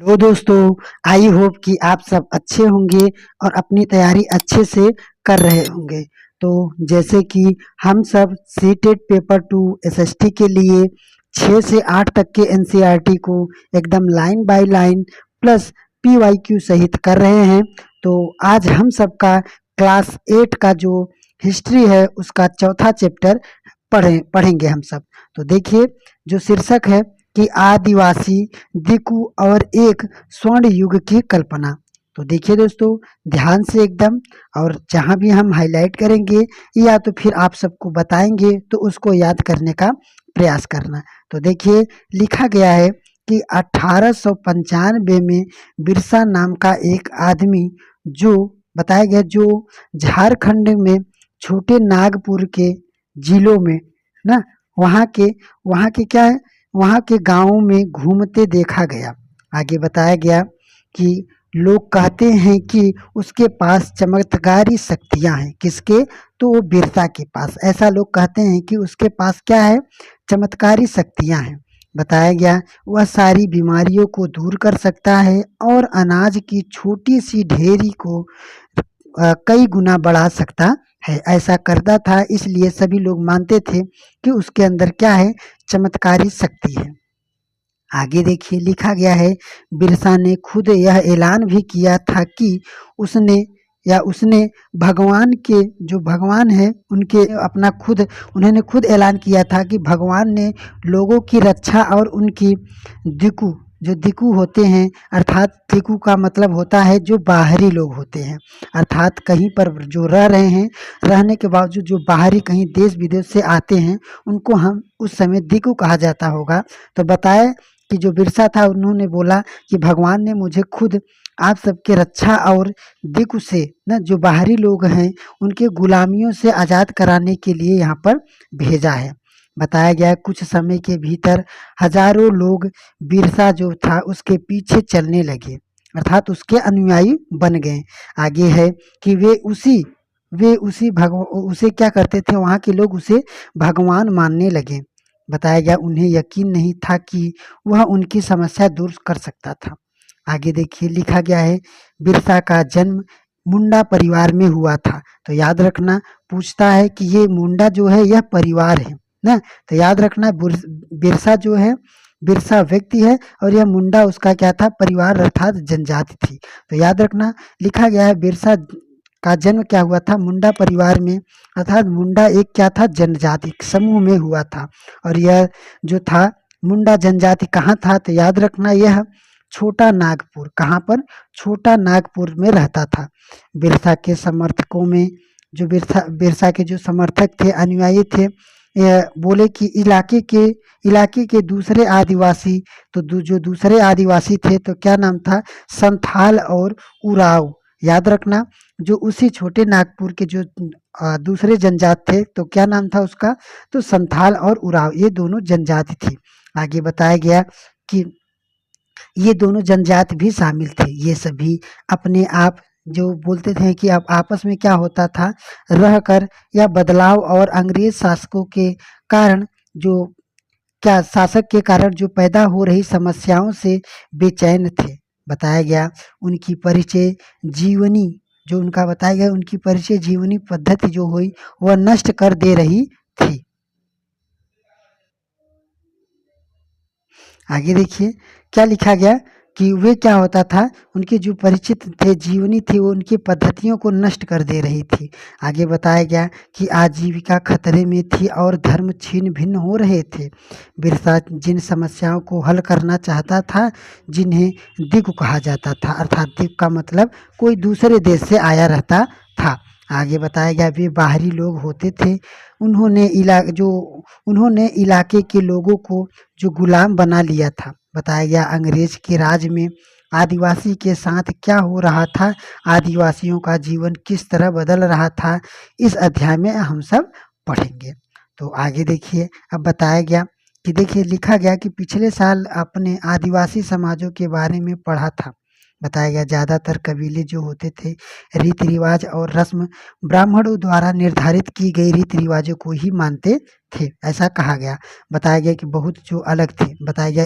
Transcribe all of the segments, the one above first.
Hello दोस्तों। I hope कि आप सब अच्छे होंगे और अपनी तैयारी अच्छे से कर रहे होंगे। तो जैसे कि हम सब सीटेट पेपर 2 एसएसटी के लिए 6 से 8 तक के एनसीईआरटी को एकदम line by line plus PYQ सहित कर रहे हैं। तो आज हम सबका क्लास 8 का जो हिस्ट्री है उसका चौथा चैप्टर पढ़ेंगे हम सब। तो देखिए, जो शीर्षक है कि आदिवासी दिकू और एक स्वर्ण युग की कल्पना। तो देखिए दोस्तों, ध्यान से एकदम, और जहाँ भी हम हाईलाइट करेंगे या तो फिर आप सबको बताएंगे तो उसको याद करने का प्रयास करना। तो देखिए, लिखा गया है कि 1895 में बिरसा नाम का एक आदमी, जो बताया गया, जो झारखंड में छोटे नागपुर के जिलों में ना, वहाँ के वहाँ के क्या है, वहाँ के गाँवों में घूमते देखा गया। आगे बताया गया कि लोग कहते हैं कि उसके पास चमत्कारी शक्तियाँ हैं। किसके? तो वो बिरसा के पास। ऐसा लोग कहते हैं कि उसके पास क्या है? चमत्कारी शक्तियाँ हैं। बताया गया वह सारी बीमारियों को दूर कर सकता है और अनाज की छोटी सी ढेरी को कई गुना बढ़ा सकता है। ऐसा करता था, इसलिए सभी लोग मानते थे कि उसके अंदर क्या है? चमत्कारी शक्ति है। आगे देखिए, लिखा गया है, बिरसा ने खुद यह ऐलान भी किया था कि उसने भगवान के, जो भगवान है उनके, अपना खुद, उन्होंने खुद ऐलान किया था कि भगवान ने लोगों की रक्षा और उनकी दिकु, जो दिकु होते हैं, अर्थात दिकु का मतलब होता है जो बाहरी लोग होते हैं, अर्थात कहीं पर जो रह रहे हैं, रहने के बावजूद जो बाहरी कहीं देश विदेश से आते हैं, उनको हम उस समय दिकु कहा जाता होगा। तो बताए कि जो बिरसा था, उन्होंने बोला कि भगवान ने मुझे खुद आप सबके रक्षा और दिक् से न, जो बाहरी लोग हैं उनके गुलामियों से आज़ाद कराने के लिए यहाँ पर भेजा है। बताया गया है कुछ समय के भीतर हजारों लोग बिरसा जो था उसके पीछे चलने लगे, अर्थात उसके अनुयायी बन गए। आगे है कि उसे क्या करते थे, वहाँ के लोग उसे भगवान मानने लगे। बताया गया उन्हें यकीन नहीं था कि वह उनकी समस्या दूर कर सकता था। आगे देखिए, लिखा गया है, बिरसा का जन्म मुंडा परिवार में हुआ था। तो याद रखना, पूछता है कि ये मुंडा जो है यह परिवार है ना। तो याद रखना, बिरसा जो है, बिरसा व्यक्ति है और यह मुंडा उसका क्या था? परिवार, अर्थात जनजाति थी। तो याद रखना, लिखा गया है बिरसा का जन्म क्या हुआ था? मुंडा परिवार में, अर्थात मुंडा एक क्या था? जनजाति समूह में हुआ था। और यह जो था मुंडा जनजाति कहाँ था? तो याद रखना, यह छोटा नागपुर, कहाँ पर? छोटा नागपुर में रहता था। बिरसा के समर्थकों में, जो बिरसा के जो समर्थक थे, अनुयायी थे, यह बोले कि इलाके के दूसरे आदिवासी, तो जो दूसरे आदिवासी थे, तो क्या नाम था? संथाल और उराव। याद रखना, जो उसी छोटे नागपुर के जो दूसरे जनजात थे, तो क्या नाम था उसका? तो संथाल और उराव, ये दोनों जनजाति थी। आगे बताया गया कि ये दोनों जनजाति भी शामिल थे। ये सभी अपने आप, जो बोलते थे कि अब आपस में क्या होता था, रहकर या बदलाव और अंग्रेज शासकों के कारण, जो क्या शासक के कारण जो पैदा हो रही समस्याओं से बेचैन थे। बताया गया उनकी परिचय जीवनी, जो उनका बताया गया उनकी परिचय जीवनी पद्धति जो हुई वह नष्ट कर दे रही थी। आगे देखिए, क्या लिखा गया कि वे क्या होता था, उनके जो परिचित थे, जीवनी थी, वो उनकी पद्धतियों को नष्ट कर दे रही थी। आगे बताया गया कि आजीविका खतरे में थी और धर्म छीन भिन्न हो रहे थे। बिरसा जिन समस्याओं को हल करना चाहता था, जिन्हें दिक् कहा जाता था, अर्थात दिक् का मतलब कोई दूसरे देश से आया रहता था। आगे बताया गया वे बाहरी लोग होते थे। उन्होंने इलाके के लोगों को जो गुलाम बना लिया था। बताया गया अंग्रेज के राज में आदिवासी के साथ क्या हो रहा था, आदिवासियों का जीवन किस तरह बदल रहा था, इस अध्याय में हम सब पढ़ेंगे। तो आगे देखिए, अब बताया गया कि देखिए, लिखा गया कि पिछले साल अपने आदिवासी समाजों के बारे में पढ़ा था। बताया गया ज़्यादातर कबीले जो होते थे, रीति रिवाज और रस्म ब्राह्मणों द्वारा निर्धारित की गई रीति रिवाजों को ही मानते थे, ऐसा कहा गया। बताया गया कि बहुत जो अलग थे। बताया गया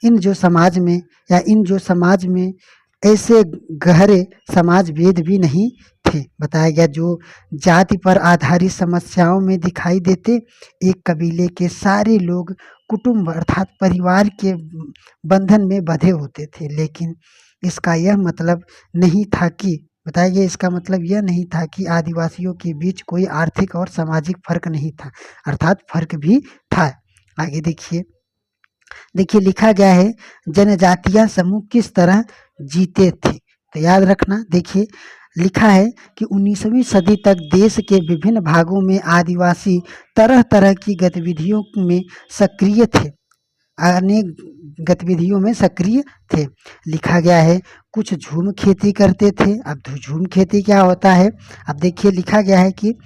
इन जो समाज में या इन जो समाज में ऐसे गहरे समाज भेद भी नहीं थे। बताया गया जो जाति पर आधारित समस्याओं में दिखाई देते, एक कबीले के सारे लोग कुटुंब अर्थात परिवार के बंधन में बंधे होते थे, लेकिन इसका यह मतलब नहीं था कि बताया गया इसका मतलब यह नहीं था कि आदिवासियों के बीच कोई आर्थिक और सामाजिक फर्क नहीं था, अर्थात फर्क भी था। आगे देखिए, देखिए लिखा गया है जनजातीय समूह किस तरह जीते थे। तो याद रखना, देखिए लिखा है कि 19वीं सदी तक देश के विभिन्न भागों में आदिवासी तरह तरह की गतिविधियों में सक्रिय थे, अनेक गतिविधियों में सक्रिय थे। लिखा गया है कुछ झूम खेती करते थे। अब झूम खेती क्या होता है, अब देखिए लिखा गया है कि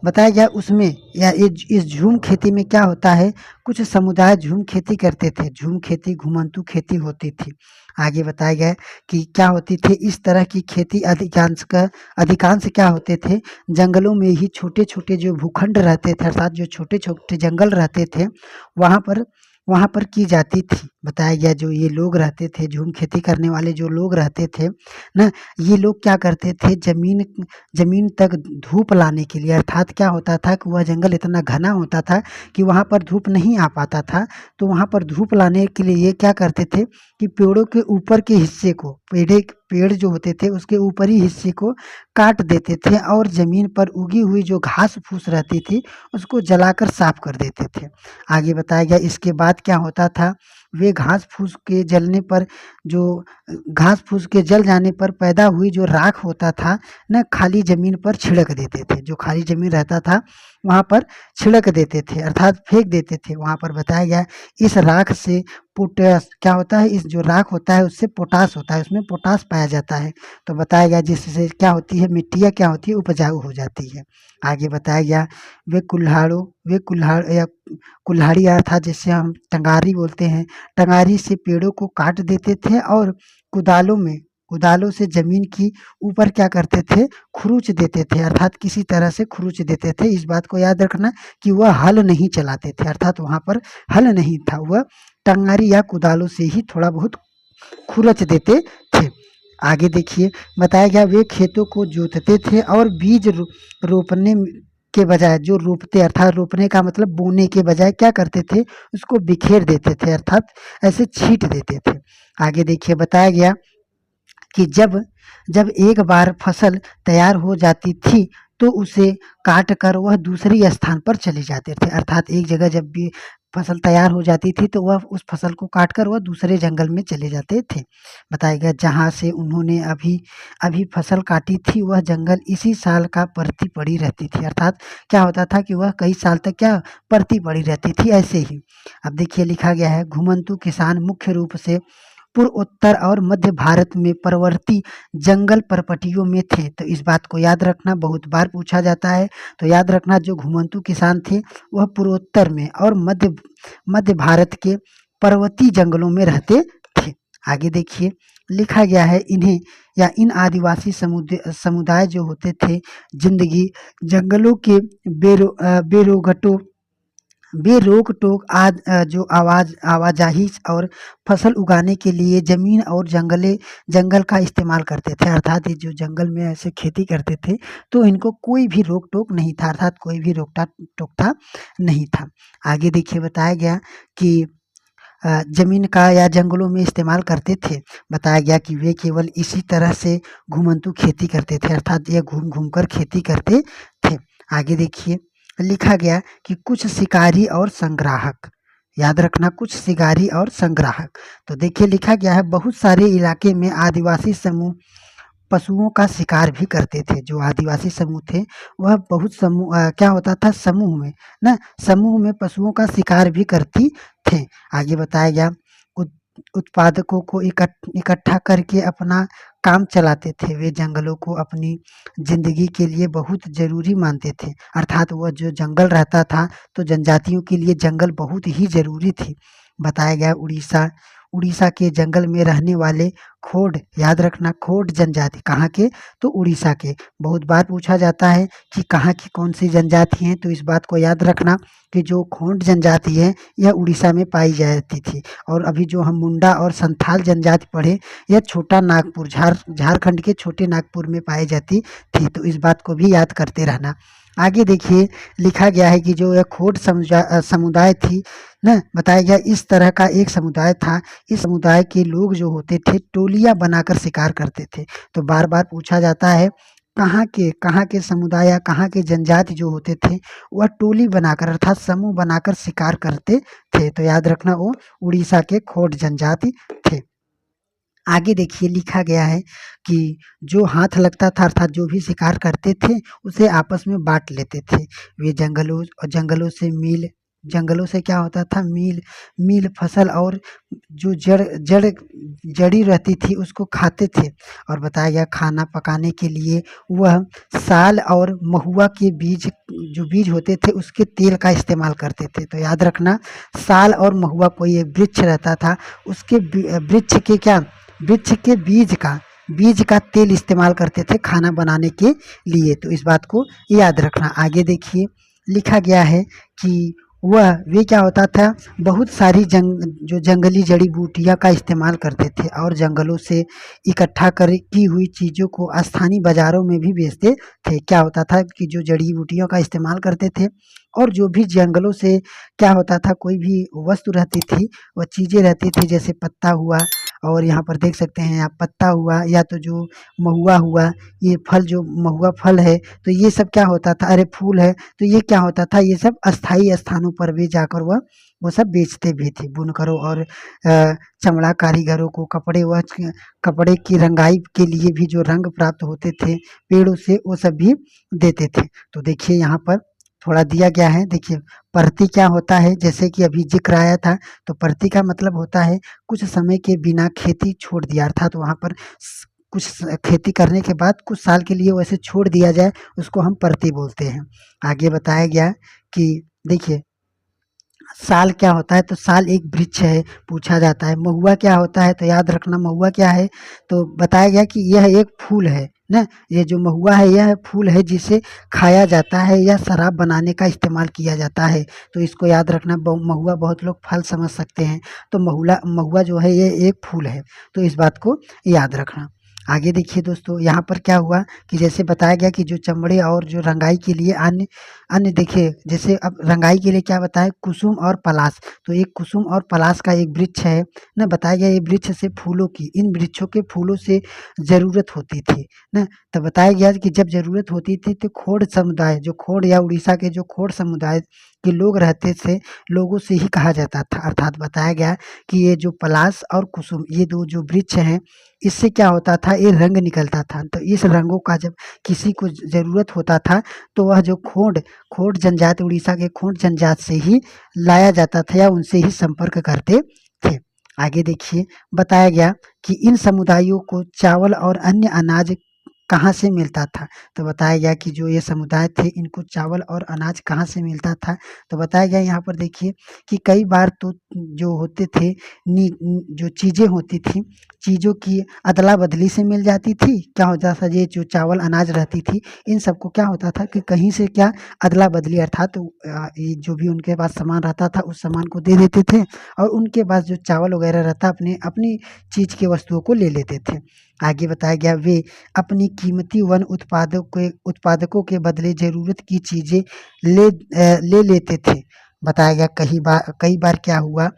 बताया गया उसमें या इस झूम खेती में क्या होता है, कुछ समुदाय झूम खेती करते थे। झूम खेती घुमंतू खेती होती थी। आगे बताया गया है कि क्या होती थी इस तरह की खेती अधिकांश क्या होते थे, जंगलों में ही छोटे छोटे जो भूखंड रहते थे अर्थात जो छोटे छोटे जंगल रहते थे वहाँ पर वहाँ पर की जाती थी। बताया गया जो ये लोग रहते थे, झूम खेती करने वाले जो लोग रहते थे ना, ये लोग क्या करते थे, जमीन तक धूप लाने के लिए अर्थात क्या होता था कि वह जंगल इतना घना होता था कि वहाँ पर धूप नहीं आ पाता था, तो वहाँ पर धूप लाने के लिए ये क्या करते थे कि पेड़ों के ऊपर के हिस्से को पेड़ जो होते थे उसके ऊपरी हिस्से को काट देते थे और जमीन पर उगी हुई जो घास फूस रहती थी उसको जलाकर साफ कर देते थे। आगे बताया गया इसके बाद क्या होता था, वे घास फूस के जलने पर जो घास फूस के जल जाने पर पैदा हुई जो राख होता था न, खाली जमीन पर छिड़क देते थे। जो खाली जमीन रहता था वहाँ पर छिड़क देते थे अर्थात फेंक देते थे। वहाँ पर बताया गया इस राख से पोटास क्या होता है, इस जो राख होता है उससे पोटास होता है, उसमें पोटास पाया जाता है। तो बताया गया जिससे क्या होती है, मिट्टियाँ क्या होती है, उपजाऊ हो जाती है। आगे बताया गया वे कुल्हाड़ी अर्थात जिसे हम टंगारी बोलते हैं, टंगारी से पेड़ों को काट देते थे और कुदालों से जमीन की ऊपर क्या करते थे, खुरूच देते थे अर्थात किसी तरह से खुरूच देते थे। इस बात को याद रखना कि वह हल नहीं चलाते थे अर्थात वहाँ पर हल नहीं था, वह टंगारी या कुदालों से ही थोड़ा बहुत खुरच देते थे। आगे देखिए बताया गया वे खेतों को जोतते थे और बीज रोपने के बजाय जो रोपते अर्थात रोपने का मतलब बोने के बजाय क्या करते थे, उसको बिखेर देते थे अर्थात ऐसे छींट देते थे। आगे देखिए बताया गया कि जब जब एक बार फसल तैयार हो जाती थी तो उसे काट कर वह दूसरी स्थान पर चले जाते थे अर्थात एक जगह जब भी फसल तैयार हो जाती थी तो वह उस फसल को काट कर वह दूसरे जंगल में चले जाते थे। बताया गया जहाँ से उन्होंने अभी अभी फसल काटी थी वह जंगल इसी साल का परती पड़ी रहती थी अर्थात क्या होता था कि वह कई साल तक क्या परती पड़ी रहती थी ऐसे ही। अब देखिए लिखा गया है घुमंतू किसान मुख्य रूप से पूर्व उत्तर और मध्य भारत में परवर्ती जंगल परपटियों में थे। तो इस बात को याद रखना, बहुत बार पूछा जाता है। तो याद रखना जो घुमंतू किसान थे वह पूर्वोत्तर में और मध्य भारत के पर्वतीय जंगलों में रहते थे। आगे देखिए लिखा गया है इन्हें या इन आदिवासी समुदाय जो होते थे जिंदगी जंगलों के बेरोक टोक जो आवाजाही और फसल उगाने के लिए जमीन और जंगल का इस्तेमाल करते थे अर्थात ये जो जंगल में ऐसे खेती करते थे तो इनको कोई भी रोक टोक नहीं था अर्थात कोई भी रोकता टोकता नहीं था। आगे देखिए बताया गया कि जमीन का या जंगलों में इस्तेमाल करते थे। बताया गया कि वे केवल इसी तरह से घुमंतू खेती करते थे अर्थात ये घूम घूम कर खेती करते थे। आगे देखिए लिखा गया कि कुछ शिकारी और संग्राहक, याद रखना कुछ शिकारी और संग्राहक। तो देखिए लिखा गया है बहुत सारे इलाके में आदिवासी समूह पशुओं का शिकार भी करते थे। जो आदिवासी समूह थे वह बहुत क्या होता था समूह में ना, समूह में पशुओं का शिकार भी करती थे। आगे बताया गया उत्पादकों को इकट्ठा करके अपना काम चलाते थे। वे जंगलों को अपनी जिंदगी के लिए बहुत जरूरी मानते थे अर्थात वह जो जंगल रहता था तो जनजातियों के लिए जंगल बहुत ही जरूरी थी। बताया गया उड़ीसा उड़ीसा के जंगल में रहने वाले खोड, याद रखना खोड जनजाति कहाँ के, तो उड़ीसा के। बहुत बार पूछा जाता है कि कहाँ की कौन सी जनजाति हैं, तो इस बात को याद रखना कि जो खोंड जनजाति है यह उड़ीसा में पाई जाती थी। और अभी जो हम मुंडा और संथाल जनजाति पढ़े, यह छोटा नागपुर झारखंड के छोटे नागपुर में पाई जाती थी, तो इस बात को भी याद करते रहना। आगे देखिए लिखा गया है कि जो यह खोड समुदाय थी ना, बताया गया इस तरह का एक समुदाय था। इस समुदाय के लोग जो होते थे टोलियां बनाकर शिकार करते थे। तो बार बार पूछा जाता है कहाँ के समुदाय या कहाँ के जनजाति जो होते थे वह टोली बनाकर अर्थात समूह बनाकर शिकार करते थे। तो याद रखना वो उड़ीसा के खोड जनजाति थे। आगे देखिए लिखा गया है कि जो हाथ लगता था अर्थात जो भी शिकार करते थे उसे आपस में बांट लेते थे। वे जंगलों से क्या होता था, मील फसल और जो जड़ी रहती थी उसको खाते थे। और बताया गया खाना पकाने के लिए वह साल और महुआ के बीज होते थे उसके तेल का इस्तेमाल करते थे। तो याद रखना साल और महुआ कोई एक वृक्ष रहता था, उसके वृक्ष के बीज का तेल इस्तेमाल करते थे खाना बनाने के लिए। तो इस बात को याद रखना। आगे देखिए लिखा गया है कि वे क्या होता था, बहुत सारी जो जंगली जड़ी बूटियां का इस्तेमाल करते थे और जंगलों से इकट्ठा की हुई चीज़ों को स्थानीय बाजारों में भी बेचते थे। क्या होता था कि जो जड़ी बूटियों का इस्तेमाल करते थे और जो भी जंगलों से क्या होता था कोई भी वस्तु रहती थी, वह चीज़ें रहती थी, जैसे पत्ता हुआ और यहाँ पर देख सकते हैं आप पत्ता हुआ या तो जो महुआ हुआ, ये फल जो महुआ फल है तो ये सब क्या होता था, अरे फूल है तो ये क्या होता था, ये सब अस्थाई स्थानों पर भी जाकर वो सब बेचते भी थे। बुनकरों और चमड़ा कारीगरों को कपड़े की रंगाई के लिए भी जो रंग प्राप्त होते थे पेड़ों से वो सब भी देते थे। तो देखिए यहाँ पर थोड़ा दिया गया है, देखिए परती क्या होता है, जैसे कि अभी जिक्र आया था, तो परती का मतलब होता है कुछ समय के बिना खेती छोड़ दिया, अर्थात वहाँ पर कुछ खेती करने के बाद कुछ साल के लिए वैसे छोड़ दिया जाए उसको हम परती बोलते हैं। आगे बताया गया कि देखिए साल क्या होता है, तो साल एक वृक्ष है पूछा जाता है। महुआ क्या होता है, तो याद रखना महुआ क्या है, तो बताया गया कि यह एक फूल है ना, ये जो महुआ है यह फूल है जिसे खाया जाता है या शराब बनाने का इस्तेमाल किया जाता है। तो इसको याद रखना, महुआ बहुत लोग फल समझ सकते हैं, तो महुआ जो है ये एक फूल है, तो इस बात को याद रखना। आगे देखिए दोस्तों यहाँ पर क्या हुआ कि जैसे बताया गया कि जो चमड़े और जो रंगाई के लिए अन्य अन्य देखिए, जैसे अब रंगाई के लिए क्या बताया, कुसुम और पलाश। तो एक कुसुम और पलाश का एक वृक्ष है ना, बताया गया ये वृक्ष से फूलों की, इन वृक्षों के फूलों से ज़रूरत होती थी ना। तो बताया गया कि जब ज़रूरत होती थी तो खोड़ समुदाय, जो खोड़ या उड़ीसा के जो खोड़ समुदाय के लोग रहते थे, लोगों से ही कहा जाता था। अर्थात बताया गया कि ये जो पलाश और कुसुम ये दो जो वृक्ष हैं, इससे क्या होता था, ये रंग निकलता था। तो इस रंगों का जब किसी को ज़रूरत होता था तो वह जो खोंड जनजाति, उड़ीसा के खोंड जनजाति से ही लाया जाता था या उनसे ही संपर्क करते थे। आगे देखिए बताया गया कि इन समुदायों को चावल और अन्य अनाज कहाँ से मिलता था, तो बताया गया कि जो ये समुदाय थे इनको चावल और अनाज कहाँ से मिलता था। तो बताया गया यहाँ पर देखिए कि कई बार तो जो होते थे जो चीज़ें होती थी, चीज़ों की अदला बदली से मिल जाती थी। क्या होता था, ये जो चावल अनाज रहती थी इन सबको क्या होता था कि कहीं से क्या अदला बदली, अर्थात ये जो भी उनके पास सामान रहता था उस सामान को दे देते थे और उनके पास जो चावल वगैरह रहता अपनी चीज़ के वस्तुओं को ले लेते थे। आगे बताया गया वे अपनी कीमती वन उत्पादकों के बदले ज़रूरत की चीज़ें ले लेते थे। बताया गया कई बार क्या हुआ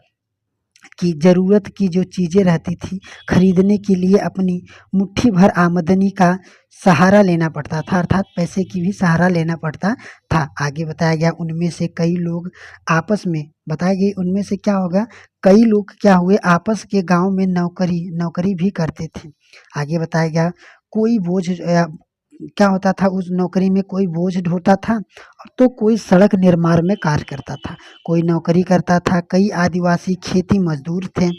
कि ज़रूरत की जो चीज़ें रहती थी खरीदने के लिए अपनी मुट्ठी भर आमदनी का सहारा लेना पड़ता था, अर्थात पैसे की भी सहारा लेना पड़ता था। आगे बताया गया उनमें से कई लोग आपस में, बताया गया उनमें से क्या होगा, कई लोग क्या हुए आपस के गांव में नौकरी भी करते थे। आगे बताया गया कोई बोझ क्या होता था, उस नौकरी में कोई बोझ ढोता था तो कोई सड़क निर्माण में कार्य करता था, कोई नौकरी करता था, कई आदिवासी खेती मजदूर थे।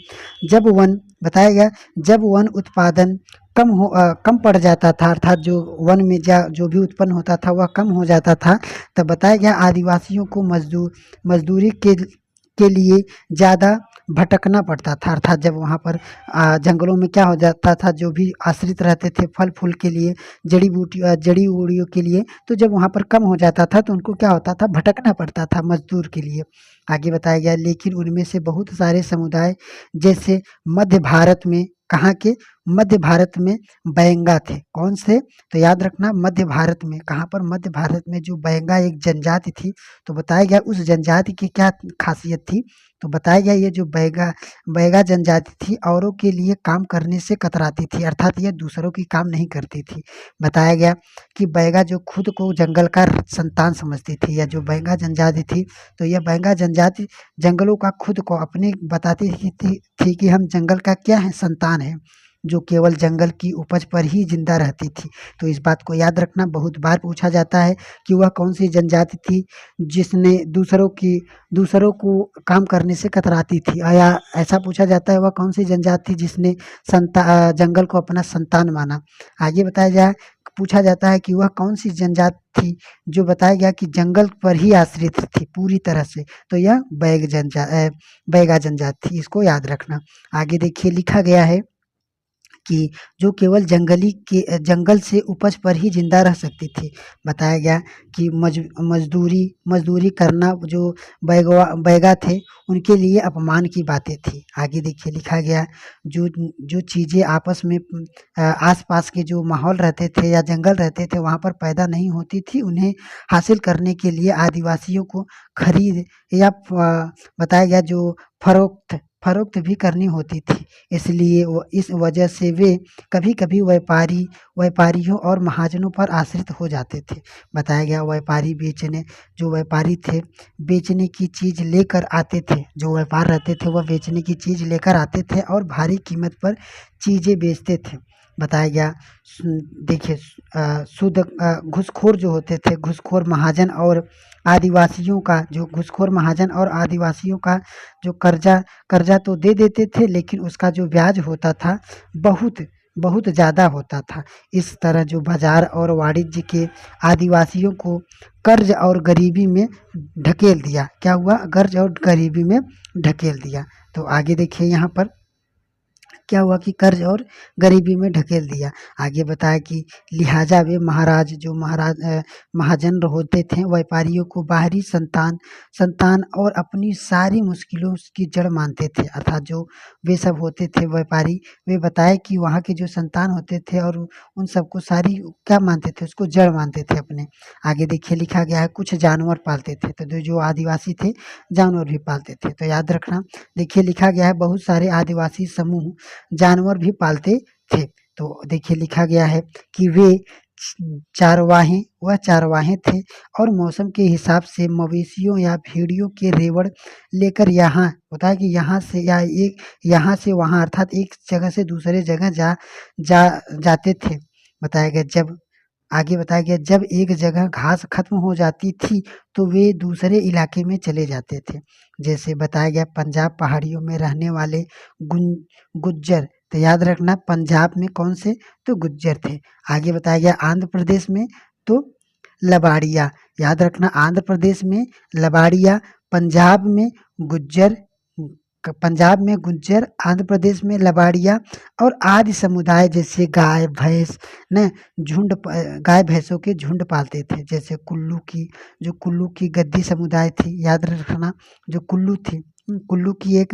जब वन बताया गया जब वन उत्पादन कम पड़ जाता था, अर्थात जो वन में जो भी उत्पन्न होता था वह कम हो जाता था, तब बताया गया आदिवासियों को मजदूरी के लिए ज़्यादा भटकना पड़ता था। अर्थात जब वहाँ पर जंगलों में क्या हो जाता था, जो भी आश्रित रहते थे फल फूल के लिए, जड़ी बूटियों के लिए, तो जब वहाँ पर कम हो जाता था तो उनको क्या होता था, भटकना पड़ता था मजदूर के लिए। आगे बताया गया, लेकिन उनमें से बहुत सारे समुदाय जैसे मध्य भारत में, कहाँ के, मध्य भारत में बैंगा थे। कौन से? तो याद रखना, मध्य भारत में। कहाँ पर? मध्य भारत में जो बैंगा एक जनजाति थी, तो बताया गया उस जनजाति की क्या खासियत थी, तो बताया गया ये जो बैगा बैगा जनजाति थी औरों के लिए काम करने से कतराती थी, अर्थात ये दूसरों की काम नहीं करती थी। बताया गया कि बैगा जो खुद को जंगल का संतान समझती थी, या जो बैगा जनजाति थी, तो यह बैगा जनजाति जंगलों का खुद को अपने बताती थी कि हम जंगल का क्या है, संतान है, जो केवल जंगल की उपज पर ही जिंदा रहती थी। तो इस बात को याद रखना, बहुत बार पूछा जाता है कि वह कौन सी जनजाति थी जिसने दूसरों को काम करने से कतराती थी, या ऐसा पूछा जाता है वह कौन सी जनजाति थी जिसने जंगल को अपना संतान माना। आगे बताया जाए, पूछा जाता है कि वह कौन सी जनजाति थी जो बताया गया कि जंगल पर ही आश्रित थी पूरी तरह से, तो यह बैगा जनजाति थी। इसको याद रखना। आगे देखिए लिखा गया है कि जो केवल जंगल से उपज पर ही जिंदा रह सकती थी। बताया गया कि मजदूरी करना जो बैगा थे उनके लिए अपमान की बातें थी। आगे देखिए लिखा गया, जो जो चीज़ें आपस में आसपास के जो माहौल रहते थे या जंगल रहते थे वहाँ पर पैदा नहीं होती थी, उन्हें हासिल करने के लिए आदिवासियों को खरीद या बताया गया जो फरोख्त भी करनी होती थी। इसलिए वो इस वजह से वे कभी-कभी व्यापारियों और महाजनों पर आश्रित हो जाते थे। बताया गया जो व्यापारी थे बेचने की चीज़ लेकर आते थे, जो व्यापार रहते थे वह बेचने की चीज़ लेकर आते थे और भारी कीमत पर चीज़ें बेचते थे। बताया गया, देखिए घूसखोर जो होते थे, घूसखोर महाजन और आदिवासियों का जो कर्जा तो दे देते थे, लेकिन उसका जो ब्याज होता था बहुत बहुत ज़्यादा होता था। इस तरह जो बाजार और वाणिज्य के आदिवासियों को कर्ज और गरीबी में ढकेल दिया। क्या हुआ? कर्ज और गरीबी में ढकेल दिया। तो आगे देखिए यहाँ पर क्या हुआ कि कर्ज और गरीबी में ढकेल दिया। आगे बताया कि लिहाजा वे महाजन होते थे व्यापारियों को बाहरी संतान और अपनी सारी मुश्किलों की जड़ मानते थे। अर्थात जो वे सब होते थे व्यापारी, वे बताए कि वहाँ के जो संतान होते थे और उन सबको सारी क्या मानते थे, उसको जड़ मानते थे अपने। आगे देखिए लिखा गया है, कुछ जानवर पालते थे, तो जो आदिवासी थे जानवर भी पालते थे। तो याद रखना, देखिए लिखा गया है बहुत सारे आदिवासी समूह जानवर भी पालते थे। तो देखिए लिखा गया है कि चारवाहे थे और मौसम के हिसाब से मवेशियों या भेड़ियों के रेवड़ लेकर यहाँ होता है कि यहाँ से वहाँ, अर्थात एक जगह से दूसरे जगह जाते थे। बताया गया जब एक जगह घास खत्म हो जाती थी तो वे दूसरे इलाके में चले जाते थे। जैसे बताया गया पंजाब पहाड़ियों में रहने वाले गुज्जर, तो याद रखना पंजाब में कौन से? तो गुज्जर थे। आगे बताया गया आंध्र प्रदेश में तो लबाड़िया, याद रखना आंध्र प्रदेश में लबाड़िया, पंजाब में गुज्जर, आंध्र प्रदेश में लबाड़िया और आदि समुदाय जैसे गाय भैंसों के झुंड पालते थे। जैसे कुल्लू की गद्दी समुदाय थी, याद रखना जो कुल्लू की एक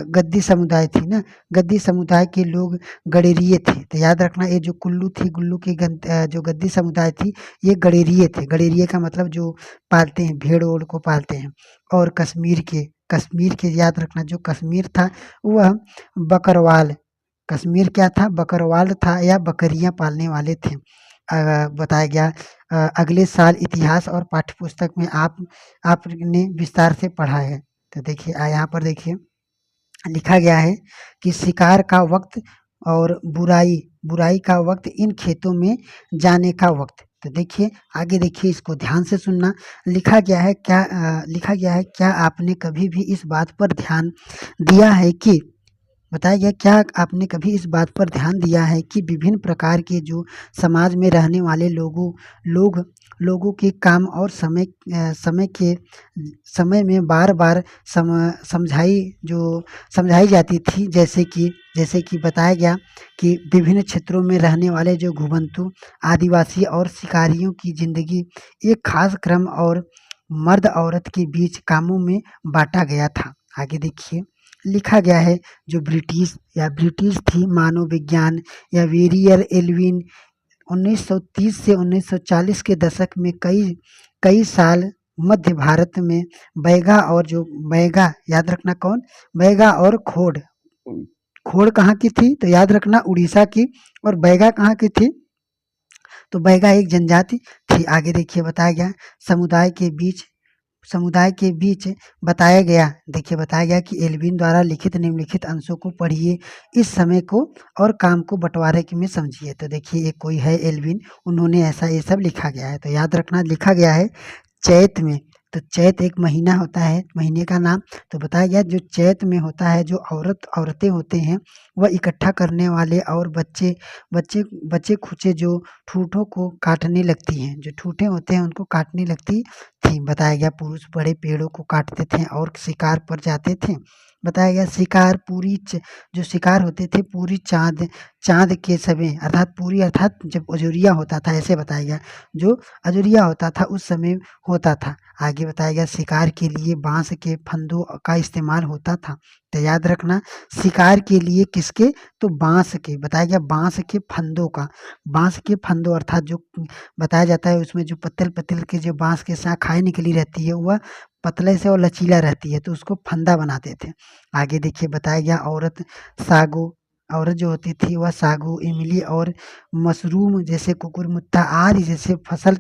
गद्दी समुदाय थी ना, गद्दी समुदाय के लोग गडेरिये थे। तो याद रखना ये जो कुल्लू की जो गद्दी समुदाय थी ये गडेरिये थे। गडेरिये का मतलब जो पालते हैं, भेड़ ओड़ को पालते हैं। और कश्मीर के याद रखना जो कश्मीर था वह कश्मीर क्या था? बकरवाल था या बकरियां पालने वाले थे। बताया गया अगले साल इतिहास और पाठ्य पुस्तक में आपने विस्तार से पढ़ा है। तो देखिए यहाँ पर देखिए लिखा गया है कि शिकार का वक्त और बुराई का वक्त, इन खेतों में जाने का वक्त। तो देखिए आगे देखिए, इसको ध्यान से सुनना। लिखा गया है क्या आपने कभी भी इस बात पर ध्यान दिया है कि बताया गया क्या आपने कभी इस बात पर ध्यान दिया है कि विभिन्न प्रकार के जो समाज में रहने वाले लोगों के काम और समय में बार-बार समझाई जाती थी, जैसे कि बताया गया कि विभिन्न क्षेत्रों में रहने वाले जो घुमंतु, आदिवासी और शिकारियों की ज़िंदगी एक खास क्रम और मर्द-औरत के बीच कामों में बाँटा गया था। आगे देखिए, लिखा गया है जो ब्रिटिश थी मानव विज्ञान या वेरियर एल्विन 1930 से 1940 के दशक में कई कई साल मध्य भारत में बैगा याद रखना कौन? बैगा और खोड़। खोड़ कहाँ की थी? तो याद रखना उड़ीसा की। और बैगा कहाँ की थी? तो बैगा एक जनजाति थी। आगे देखिए बताया गया समुदाय के बीच समुदाय के बीच बताया गया कि एल्विन द्वारा लिखित निम्नलिखित अंशों को पढ़िए, इस समय को और काम को बंटवारे में समझिए। तो देखिए एक कोई है एल्विन, उन्होंने ऐसा ये सब लिखा गया है। तो याद रखना लिखा गया है चैत में। तो चैत एक महीना होता है, महीने का नाम। तो बताया गया जो चैत में होता है, जो औरतें होते हैं वह इकट्ठा करने वाले और बच्चे खुचे जो ठूठों को काटने लगती हैं, जो ठूठे होते हैं उनको काटने लगती थी। बताया गया पुरुष बड़े पेड़ों को काटते थे और शिकार पर जाते थे। बताया गया जो शिकार होते थे पूरी चाँद के समय अर्थात जब अजोरिया होता था, ऐसे बताया गया जो अजोरिया होता था उस समय होता था। आगे बताया गया शिकार के लिए बाँस के फंदों का इस्तेमाल होता था। तो याद रखना शिकार के लिए किसके? तो बाँस के। बताया गया बाँस के फंदों अर्थात जो बताया जाता है उसमें जो पत्तल के जो बाँस के शाखाएँ निकली रहती है वह पतले से और लचीला रहती है, तो उसको फंदा बनाते थे। आगे देखिए बताया गया औरत जो होती थी वह सागो, इमली और मशरूम जैसे कुकुरमुत्ता आदि जैसे फल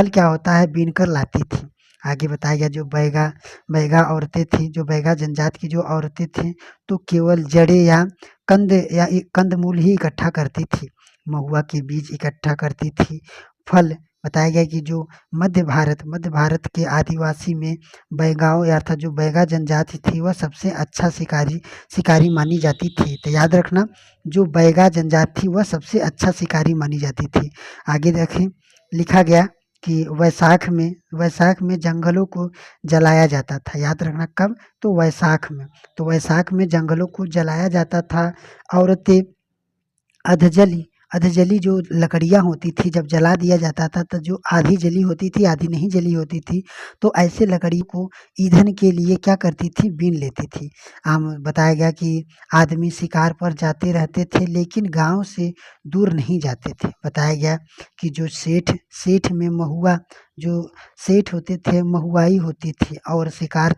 क्या होता है बीन कर लाती थी। आगे बताया गया जो बैगा औरतें थी, जो बैगा जनजाति की जो औरतें थीं, तो केवल जड़ें या कंदमूल ही इकट्ठा करती थी। महुआ के बीज इकट्ठा करती थी। फल बताया गया कि जो मध्य भारत के आदिवासी में बैगाओं या अर्थात जो बैगा जनजाति थी वह सबसे अच्छा शिकारी मानी जाती थी। तो याद रखना जो बैगा जनजाति थी वह सबसे अच्छा शिकारी मानी जाती थी। आगे देखें लिखा गया कि वैसाख में जंगलों को जलाया जाता था। याद रखना कब? तो वैसाख में। तो वैसाख में जंगलों को जलाया जाता था। औरतें अधजली अधजली जो लकड़ियाँ होती थी जब जला दिया जाता था तो जो आधी जली होती थी आधी नहीं जली होती थी, तो ऐसे लकड़ी को ईंधन के लिए क्या करती थी? बीन लेती थी। बताया गया कि आदमी शिकार पर जाते रहते थे लेकिन गाँव से दूर नहीं जाते थे। बताया गया कि जो सेठ में जो सेठ होते थे महुआई होती थी और शिकार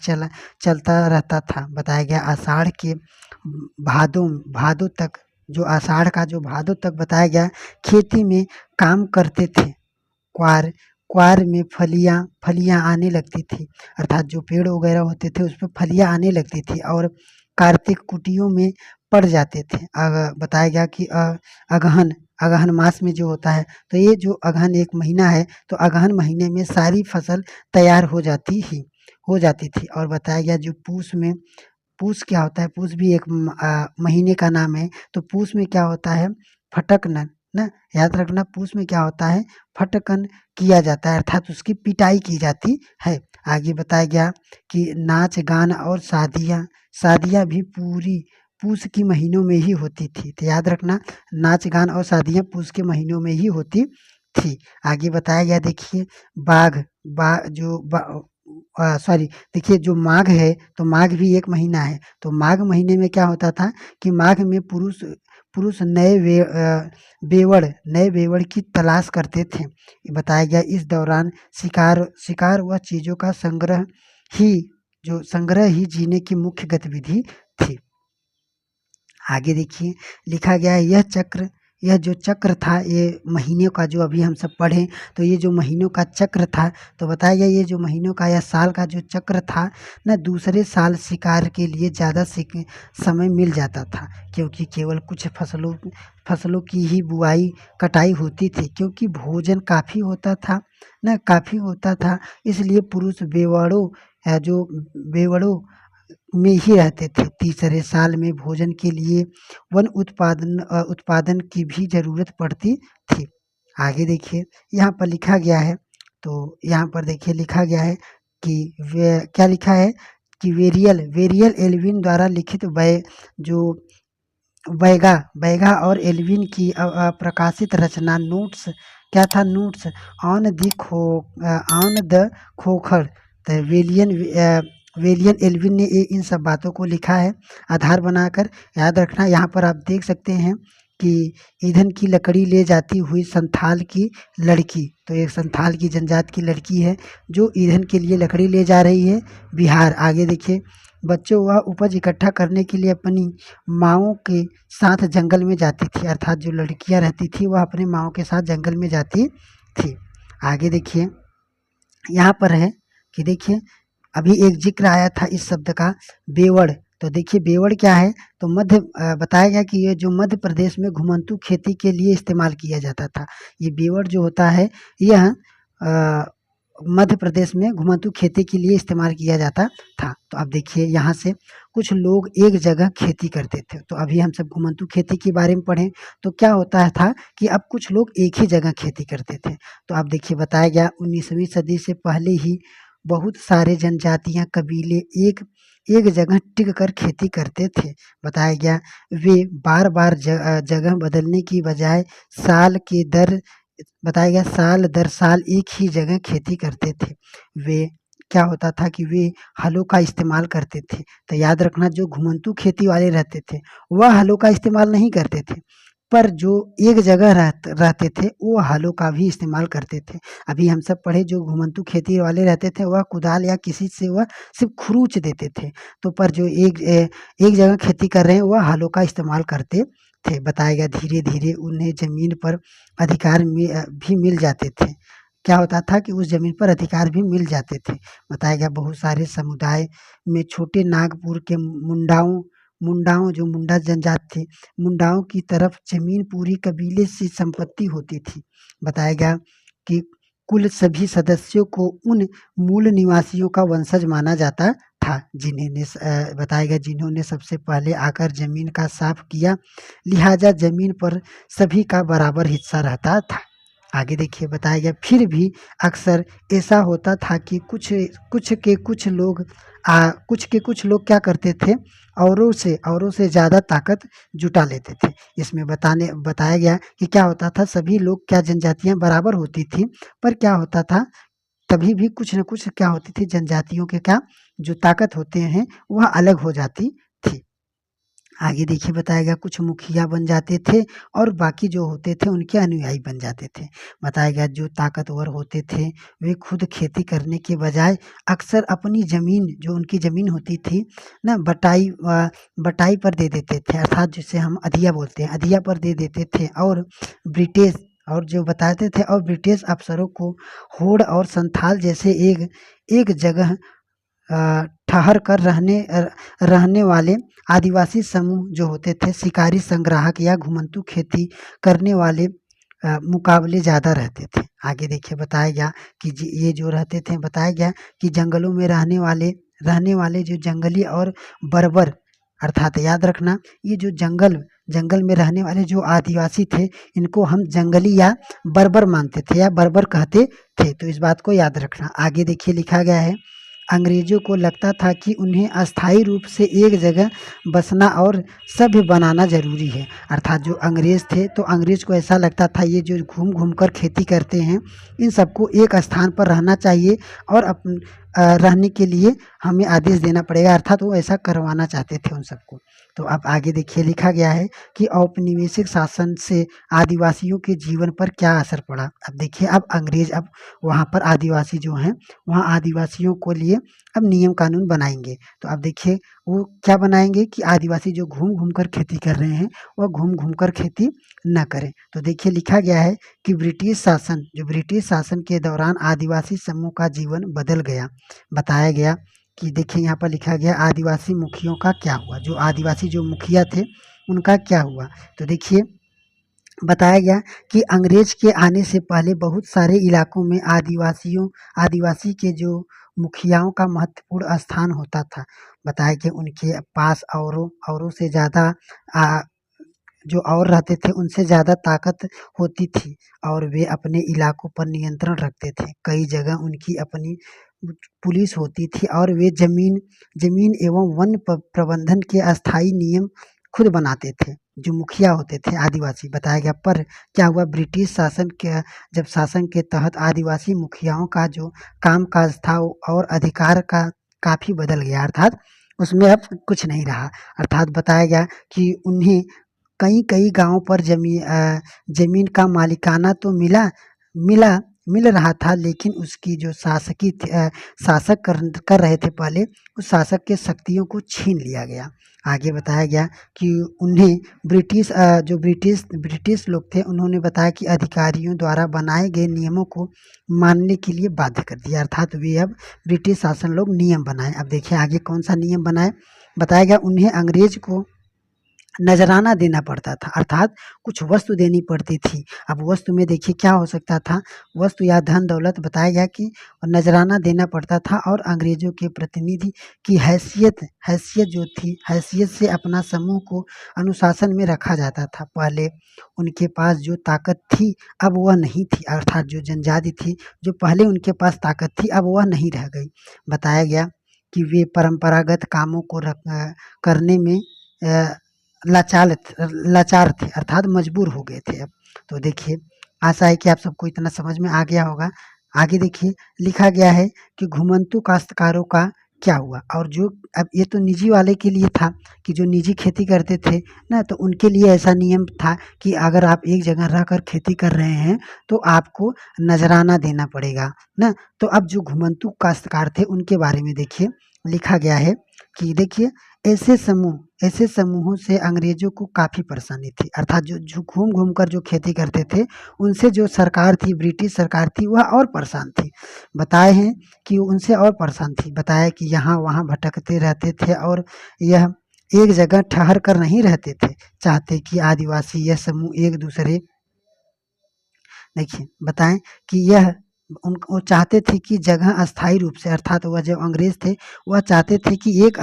चलता रहता था। बताया गया आषाढ़ के भादों तक जो आषाढ़ का जो भादों तक बताया गया खेती में काम करते थे। क्वार में फलियाँ आने लगती थी, अर्थात जो पेड़ वगैरह होते थे उसपे फलियाँ आने लगती थी और कार्तिक कुटियों में पड़ जाते थे। बताया गया कि अगहन मास में जो होता है, तो ये जो अगहन एक महीना है, तो अगहन महीने में सारी फसल तैयार हो जाती थी। और बताया गया जो पूस क्या होता है? पूस भी एक महीने का नाम है। तो पूस में क्या होता है? फटकन ना याद रखना पूस में क्या होता है? फटकन किया जाता है अर्थात उसकी पिटाई की जाती है। आगे बताया गया कि नाच गान और शादियाँ भी पूरी पूस की महीनों में ही होती थी। तो याद रखना नाच गान और शादियाँ पूस के महीनों में ही होती थी। आगे बताया गया देखिए बाघ बा जो बा सॉरी देखिए जो माघ है, तो माघ भी एक महीना है। तो माघ महीने में क्या होता था कि माघ में पुरुष नए बेवड़ की तलाश करते थे। ये बताया गया इस दौरान शिकार व चीज़ों का ही संग्रह ही जीने की मुख्य गतिविधि थी। आगे देखिए लिखा गया है यह जो चक्र था ये महीने का जो अभी हम सब पढ़े, तो ये जो महीनों का चक्र था, तो बताया गया ये जो महीनों का या साल का जो चक्र था ना दूसरे साल शिकार के लिए ज़्यादा समय मिल जाता था, क्योंकि केवल कुछ फसलों की ही बुआई कटाई होती थी, क्योंकि भोजन काफ़ी होता था। इसलिए पुरुष बेवड़ों में ही रहते थे। तीसरे साल में भोजन के लिए वन उत्पादन की भी ज़रूरत पड़ती थी। आगे देखिए यहाँ पर लिखा गया है, तो यहाँ पर देखिए लिखा गया है कि वे क्या लिखा है कि वेरियल एल्विन द्वारा लिखित जो बैगा बैगा और एल्विन की प्रकाशित रचना नोट्स क्या था, नोट्स ऑन द खोखर। तो वेलियन एल्विन ने इन सब बातों को लिखा है आधार बनाकर। याद रखना यहाँ पर आप देख सकते हैं कि ईंधन की लकड़ी ले जाती हुई संथाल की लड़की, तो एक संथाल की जनजाति की लड़की है जो ईंधन के लिए लकड़ी ले जा रही है बिहार। आगे देखिए बच्चों वह उपज इकट्ठा करने के लिए अपनी माँओं के साथ जंगल में जाती थी, अर्थात जो लड़कियां रहती थी वह अपने माँओं के साथ जंगल में जाती थी। आगे देखिए यहाँ पर है कि देखिए अभी एक जिक्र आया था इस शब्द का बेवड़। तो देखिए बेवड़ क्या है, तो बताया गया कि ये जो मध्य प्रदेश में घुमंतू खेती के लिए इस्तेमाल किया जाता था। ये बेवड़ जो होता है यह मध्य प्रदेश में घुमंतू खेती के लिए इस्तेमाल किया जाता था। तो अब देखिए यहाँ से कुछ लोग एक जगह खेती करते थे। तो अभी हम सब घुमंतू खेती के बारे में पढ़ें तो क्या होता था कि अब कुछ लोग एक ही जगह खेती करते थे। तो अब देखिए बताया गया 19वीं सदी से पहले ही बहुत सारे जनजातियां कबीले एक जगह टिक कर खेती करते थे। बताया गया वे बार बार जगह बदलने की बजाय साल दर साल एक ही जगह खेती करते थे। वे क्या होता था कि वे हलों का इस्तेमाल करते थे। तो याद रखना जो घुमंतू खेती वाले रहते थे वह हलों का इस्तेमाल नहीं करते थे, पर जो एक जगह रहते थे वो हलों का भी इस्तेमाल करते थे। अभी हम सब पढ़े जो घुमंतू खेती वाले रहते थे वह कुदाल या किसी से वह सिर्फ खुरूच देते थे, तो पर जो एक जगह खेती कर रहे हैं वह हलों का इस्तेमाल करते थे। बताया गया धीरे धीरे उन्हें जमीन पर अधिकार भी मिल जाते थे। क्या होता था कि उस जमीन पर अधिकार भी मिल जाते थे। बताया गया बहुत सारे समुदाय में छोटे नागपुर के मुंडाओं जो मुंडा जनजाति थी, मुंडाओं की तरफ जमीन पूरी कबीले से संपत्ति होती थी। बताया गया कि कुल सभी सदस्यों को उन मूल निवासियों का वंशज माना जाता था बताया गया जिन्होंने सबसे पहले आकर जमीन का साफ किया, लिहाजा जमीन पर सभी का बराबर हिस्सा रहता था। आगे देखिए बताया गया फिर भी अक्सर ऐसा होता था कि कुछ लोग क्या करते थे, औरों से ज़्यादा ताकत जुटा लेते थे। इसमें बताया गया कि क्या होता था सभी लोग क्या जनजातियां बराबर होती थी, पर क्या होता था तभी भी कुछ न कुछ क्या होती थी जनजातियों के क्या जो ताकत होते हैं वह अलग हो जाती थी। आगे देखिए बताया गया कुछ मुखिया बन जाते थे और बाकी जो होते थे उनके अनुयायी बन जाते थे। बताया गया जो ताकतवर होते थे वे खुद खेती करने के बजाय अक्सर अपनी ज़मीन जो उनकी ज़मीन होती थी ना बटाई पर दे देते थे, अर्थात जिसे हम अधिया बोलते हैं, अधिया पर दे देते थे और ब्रिटिश अफसरों को होड़ और संथाल जैसे एक जगह ठहर कर रहने वाले आदिवासी समूह जो होते थे शिकारी संग्राहक या घुमंतू खेती करने वाले मुकाबले ज़्यादा रहते थे। आगे देखिए बताया गया कि ये जो रहते थे, बताया गया कि जंगलों में रहने वाले जो जंगली और बर्बर, अर्थात याद रखना ये जो जंगल में रहने वाले जो आदिवासी थे इनको हम जंगली या बर्बर मानते थे या बर्बर कहते थे। तो इस बात को याद रखना। आगे देखिए लिखा गया है अंग्रेजों को लगता था कि उन्हें अस्थायी रूप से एक जगह बसना और सभ्य बनाना जरूरी है, अर्थात जो अंग्रेज थे तो अंग्रेज को ऐसा लगता था ये जो घूम कर खेती करते हैं इन सबको एक स्थान पर रहना चाहिए और रहने के लिए हमें आदेश देना पड़ेगा, अर्थात वो ऐसा करवाना चाहते थे उन सबको। तो अब आगे देखिए लिखा गया है कि औपनिवेशिक शासन से आदिवासियों के जीवन पर क्या असर पड़ा। अब देखिए अब अंग्रेज अब वहाँ पर आदिवासी जो हैं वहाँ आदिवासियों को लिए अब नियम कानून बनाएंगे। तो अब देखिए वो क्या बनाएंगे कि आदिवासी जो घूम कर खेती कर रहे हैं वह घूम कर खेती न करें। तो देखिए लिखा गया है कि ब्रिटिश शासन के दौरान आदिवासी समूह का जीवन बदल गया। बताया गया कि देखिए यहाँ पर लिखा गया आदिवासी मुखियों का क्या हुआ, जो आदिवासी जो मुखिया थे उनका क्या हुआ। तो देखिए बताया गया कि अंग्रेज के आने से पहले बहुत सारे इलाकों में आदिवासी के जो मुखियाओं का महत्वपूर्ण स्थान होता था। बताया कि उनके पास औरों से ज़्यादा आ, जो और रहते थे उनसे ज़्यादा ताकत होती थी और वे अपने इलाकों पर नियंत्रण रखते थे। कई जगह उनकी अपनी पुलिस होती थी और वे ज़मीन एवं वन प्रबंधन के अस्थायी नियम खुद बनाते थे, जो मुखिया होते थे आदिवासी। बताया गया पर क्या हुआ, ब्रिटिश शासन के जब शासन के तहत आदिवासी मुखियाओं का जो काम-काज था और अधिकार का काफ़ी बदल गया, अर्थात उसमें अब कुछ नहीं रहा। अर्थात बताया गया कि उन्हें कई-कई गाँव पर ज़मीन का मालिकाना तो मिला मिल रहा था, लेकिन उसकी जो शासक कर रहे थे पहले, उस शासक के शक्तियों को छीन लिया गया। आगे बताया गया कि उन्हें जो ब्रिटिश लोग थे, उन्होंने बताया कि अधिकारियों द्वारा बनाए गए नियमों को मानने के लिए बाध्य कर दिया। अर्थात वे अब ब्रिटिश शासन लोग नियम बनाए। अब देखिए आगे कौन-सा नियम बनाए। बताया गया उन्हें अंग्रेज को नजराना देना पड़ता था, अर्थात कुछ वस्तु देनी पड़ती थी। अब वस्तु में देखिए क्या हो सकता था, वस्तु या धन दौलत। बताया गया कि नजराना देना पड़ता था और अंग्रेजों के प्रतिनिधि की हैसियत जो थी, हैसियत से अपना समूह को अनुशासन में रखा जाता था। पहले उनके पास जो ताकत थी अब वह नहीं थी, अर्थात जो जनजाति थी, जो पहले उनके पास ताकत थी अब वह नहीं रह गई। बताया गया कि वे परंपरागत कामों को करने में अ, लाचार थे, अर्थात मजबूर हो गए थे अब। तो देखिए आशा है कि आप सबको इतना समझ में आ गया होगा। आगे देखिए लिखा गया है कि घुमंतू काश्तकारों का क्या हुआ, और जो अब ये तो निजी वाले के लिए था कि जो निजी खेती करते थे ना, तो उनके लिए ऐसा नियम था कि अगर आप एक जगह रहकर खेती कर रहे हैं तो आपको नजराना देना पड़ेगा ना। तो अब जो घुमंतू काश्तकार थे उनके बारे में देखिए लिखा गया है कि देखिए ऐसे समूहों से अंग्रेजों को काफ़ी परेशानी थी, अर्थात जो घूम-घूम कर जो खेती करते थे, उनसे जो सरकार थी, ब्रिटिश सरकार थी, वह और परेशान थी। बताए हैं कि उनसे और परेशान थी। बताया कि यहाँ-वहाँ भटकते रहते थे और यह एक जगह ठहर कर नहीं रहते थे, चाहते कि आदिवासी यह समूह एक दूसरे देखिए बताएँ कि यह वो चाहते थे कि जगह अस्थायी रूप से, अर्थात वह जो अंग्रेज थे वह चाहते थे कि एक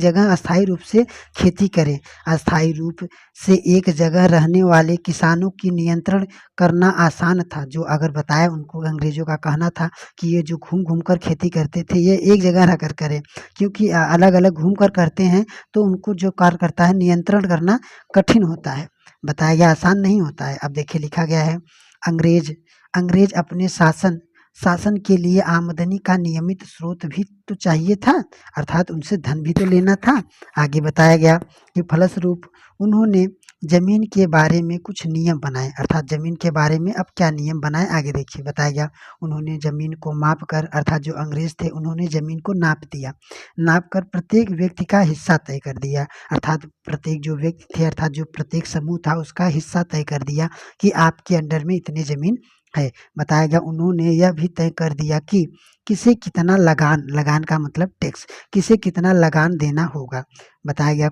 जगह अस्थायी रूप से खेती करें। अस्थायी रूप से एक जगह रहने वाले किसानों की नियंत्रण करना आसान था। जो अगर बताया उनको अंग्रेज़ों का कहना था कि ये जो घूम-घूम कर खेती करते थे ये एक जगह रहकर करें, क्योंकि अलग-अलग घूम कर करते हैं तो उनको जो कार्य करता है नियंत्रण करना कठिन होता है। बताया गया आसान नहीं होता है। अब देखिए लिखा गया है अंग्रेज अंग्रेज अपने शासन के लिए आमदनी का नियमित स्रोत भी तो चाहिए था, अर्थात उनसे धन भी तो लेना था। आगे बताया गया कि फलस्वरूप उन्होंने ज़मीन के बारे में कुछ नियम बनाए, अर्थात ज़मीन के बारे में अब क्या नियम बनाए आगे देखिए बताया गया। उन्होंने ज़मीन को माप कर, अर्थात जो अंग्रेज थे उन्होंने ज़मीन को नाप दिया, नाप कर प्रत्येक व्यक्ति का हिस्सा तय कर दिया, अर्थात प्रत्येक जो व्यक्ति थे, अर्थात जो प्रत्येक समूह था उसका हिस्सा तय कर दिया कि आपके अंडर में इतनी ज़मीन है। बताया गया उन्होंने यह भी तय कर दिया कि किसे कितना लगान का मतलब टैक्स, किसे कितना लगान देना होगा। बताया गया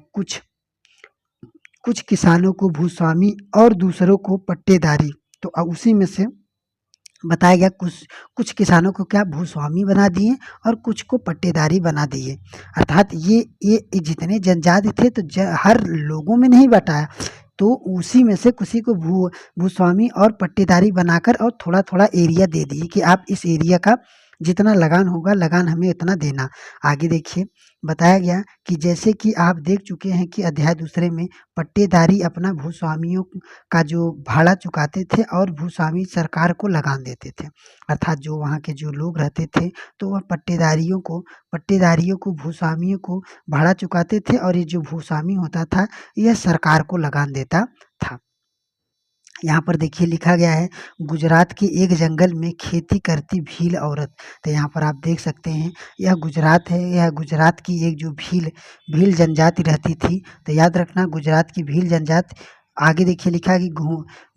कुछ किसानों को भूस्वामी और दूसरों को पट्टेदारी। तो उसी में से बताया गया कुछ किसानों को क्या भूस्वामी बना दिए और कुछ को पट्टेदारी बना दिए, अर्थात ये जितने जनजाति थे तो हर लोगों में नहीं बटाया, तो उसी में से किसी को भूस्वामी और पट्टेदारी बनाकर और थोड़ा-थोड़ा एरिया दे दिए कि आप इस एरिया का जितना लगान होगा, लगान हमें उतना देना। आगे देखिए बताया गया कि जैसे कि आप देख चुके हैं कि अध्याय दूसरे में पट्टेदारी अपना भूस्वामियों का जो भाड़ा चुकाते थे और भूस्वामी सरकार को लगान देते थे, अर्थात जो वहाँ के जो लोग रहते थे तो वह पट्टेदारियों को भूस्वामियों को भाड़ा चुकाते थे और ये जो भूस्वामी होता था यह सरकार को लगान देता था। यहाँ पर देखिए लिखा गया है गुजरात के एक जंगल में खेती करती भील औरत। तो यहाँ पर आप देख सकते हैं यह गुजरात है, यह गुजरात की एक जो भील जनजाति रहती थी। तो याद रखना गुजरात की भील जनजाति आगे देखिए लिखा है कि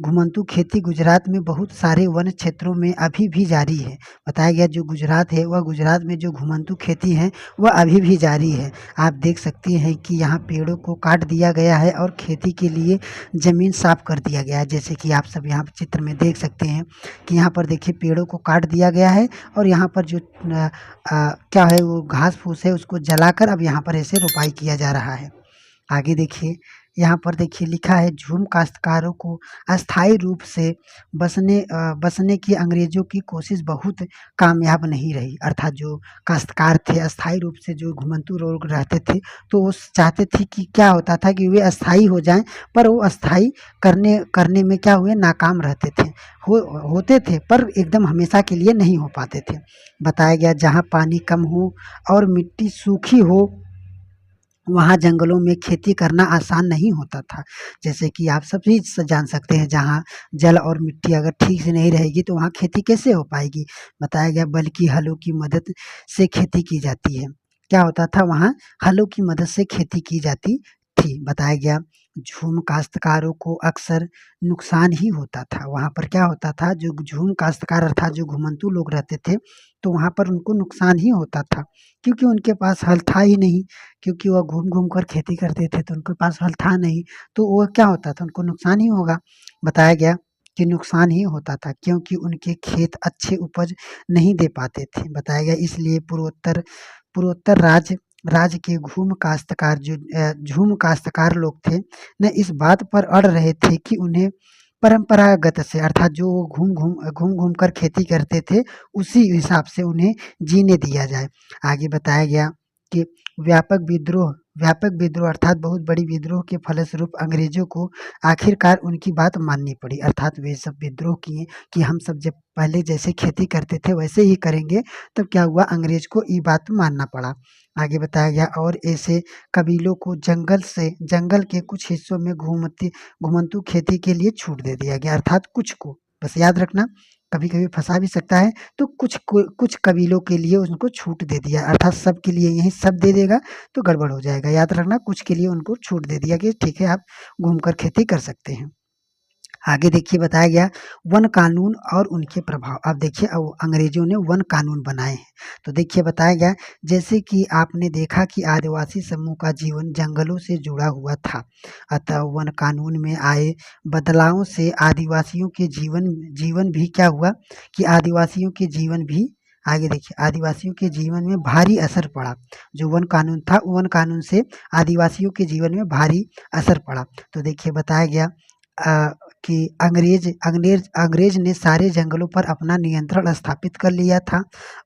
घुमंतू खेती गुजरात में बहुत सारे वन क्षेत्रों में अभी भी जारी है। बताया गया जो गुजरात है वह गुजरात में जो घुमंतू खेती है वह अभी भी जारी है। आप देख सकते हैं कि यहाँ पेड़ों को काट दिया गया है और खेती के लिए ज़मीन साफ कर दिया गया है। जैसे कि आप सब यहाँ पर चित्र में देख सकते हैं कि यहाँ पर देखिए पेड़ों को काट दिया गया है और यहाँ पर जो क्या है वो घास फूस है उसको जलाकर अब यहाँ पर ऐसे रोपाई किया जा रहा है। आगे देखिए यहाँ पर देखिए लिखा है झूम काश्तकारों को अस्थायी रूप से बसने की अंग्रेजों की कोशिश बहुत कामयाब नहीं रही। अर्थात जो काश्तकार थे अस्थायी रूप से जो घुमंतू लोग रहते थे तो वो चाहते थे कि क्या होता था कि वे अस्थायी हो जाएं, पर वो अस्थायी करने करने में क्या हुए नाकाम रहते थे। होते थे पर एकदम हमेशा के लिए नहीं हो पाते थे। बताया गया जहाँ पानी कम हो और मिट्टी सूखी हो वहाँ जंगलों में खेती करना आसान नहीं होता था। जैसे कि आप सभी जान सकते हैं जहाँ जल और मिट्टी अगर ठीक से नहीं रहेगी तो वहाँ खेती कैसे हो पाएगी। बताया गया बल्कि हलों की मदद से खेती की जाती है। क्या होता था वहाँ हलों की मदद से खेती की जाती थी। बताया गया झूम काश्तकारों को अक्सर नुकसान ही होता था। वहाँ पर क्या होता था जो झूम काश्तकार अर्थात जो घुमंतू लोग रहते थे तो वहाँ पर उनको नुकसान ही होता था क्योंकि उनके पास हल था ही नहीं। क्योंकि वह घूम-घूम कर खेती करते थे तो उनके पास हल था नहीं, तो वो क्या होता था उनको नुकसान ही होगा। बताया गया कि नुकसान ही होता था क्योंकि उनके खेत अच्छे उपज नहीं दे पाते थे। बताया गया इसलिए पूर्वोत्तर पूर्वोत्तर राज्य के झूम काश्तकार लोग थे न इस बात पर अड़ रहे थे कि उन्हें परंपरागत से अर्थात जो घूम-घूम कर खेती करते थे उसी हिसाब से उन्हें जीने दिया जाए। आगे बताया गया कि व्यापक विद्रोह अर्थात बहुत बड़ी विद्रोह के फलस्वरूप अंग्रेजों को आखिरकार उनकी बात माननी पड़ी। अर्थात वे सब विद्रोह किए कि हम सब जब पहले जैसे खेती करते थे वैसे ही करेंगे, तब क्या हुआ अंग्रेज को ये बात मानना पड़ा। आगे बताया गया और ऐसे कबीलों को जंगल के कुछ हिस्सों में घुमंतू खेती के लिए छूट दे दिया गया अर्थात कुछ को। बस याद रखना कभी-कभी फँसा भी सकता है तो कुछ कबीलों के लिए उनको छूट दे दिया अर्थात सब के लिए यही सब दे देगा तो गड़बड़ हो जाएगा। याद रखना कुछ के लिए उनको छूट दे दिया कि ठीक है आप घूमकर खेती कर सकते हैं। आगे देखिए बताया गया वन कानून और उनके प्रभाव। अब देखिए अब अंग्रेजों ने वन कानून बनाए हैं। तो देखिए बताया गया जैसे कि आपने देखा कि आदिवासी समूह का जीवन जंगलों से जुड़ा हुआ था। अतः वन कानून में आए बदलावों से आदिवासियों के जीवन भी क्या हुआ कि आदिवासियों के जीवन भी आगे देखिए आदिवासियों के जीवन में भारी असर पड़ा। जो वन कानून था वन कानून से आदिवासियों के जीवन में भारी असर पड़ा। तो देखिए बताया गया कि अंग्रेज ने सारे जंगलों पर अपना नियंत्रण स्थापित कर लिया था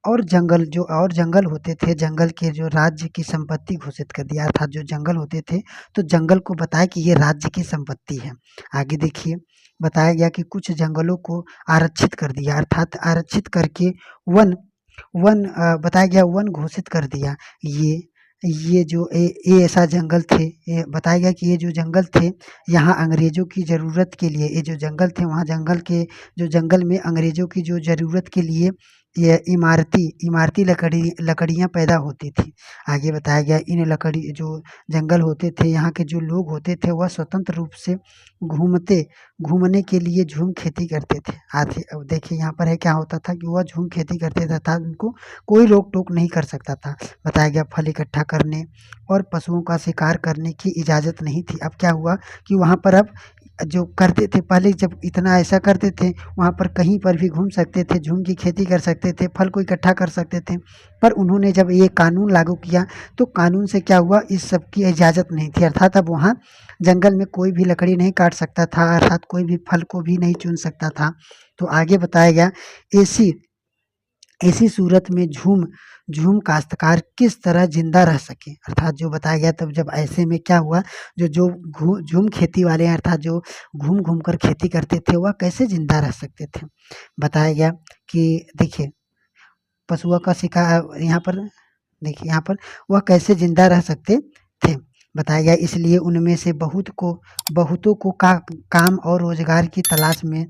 और जंगल होते थे जंगल के जो राज्य की संपत्ति घोषित कर दिया अर्थात जो जंगल होते थे तो जंगल को बताया कि ये राज्य की संपत्ति है। आगे देखिए बताया गया कि कुछ जंगलों को आरक्षित कर दिया अर्थात आरक्षित करके वन बताया गया वन घोषित कर दिया। ये जो ये ऐसा जंगल थे ये बताया गया कि ये जो जंगल थे यहाँ अंग्रेज़ों की ज़रूरत के लिए ये जो जंगल थे वहाँ जंगल में अंग्रेज़ों की जो ज़रूरत के लिए ये इमारती लकड़ियाँ पैदा होती थी। आगे बताया गया इन लकड़ी जो जंगल होते थे यहाँ के जो लोग होते थे वह स्वतंत्र रूप से घूमने के लिए झूम खेती करते थे। आथे अब देखिए यहाँ पर है क्या होता था कि वह झूम खेती करते थे अर्थात उनको कोई रोक-टोक नहीं कर सकता था। बताया गया फल इकट्ठा करने और पशुओं का शिकार करने की इजाज़त नहीं थी। अब क्या हुआ कि वहाँ पर अब जो करते थे पहले जब इतना ऐसा करते थे वहाँ पर कहीं पर भी घूम सकते थे, झूम की खेती कर सकते थे, फल को इकट्ठा कर सकते थे। पर उन्होंने जब ये कानून लागू किया तो कानून से क्या हुआ इस सब की इजाज़त नहीं थी अर्थात अब वहाँ जंगल में कोई भी लकड़ी नहीं काट सकता था अर्थात कोई भी फल को भी नहीं चुन सकता था। तो आगे बताया गया ऐसी ऐसी सूरत में झूम काश्तकार किस तरह जिंदा रह सके अर्थात जो बताया गया तब जब ऐसे में क्या हुआ जो झूम खेती वाले हैं अर्थात जो घूम कर खेती करते थे वह कैसे जिंदा रह सकते थे। बताया गया कि देखिए पशुओं का शिकार यहाँ पर देखिए यहाँ पर वह कैसे जिंदा रह सकते थे। बताया गया इसलिए उनमें से बहुतों को काम और रोजगार की तलाश में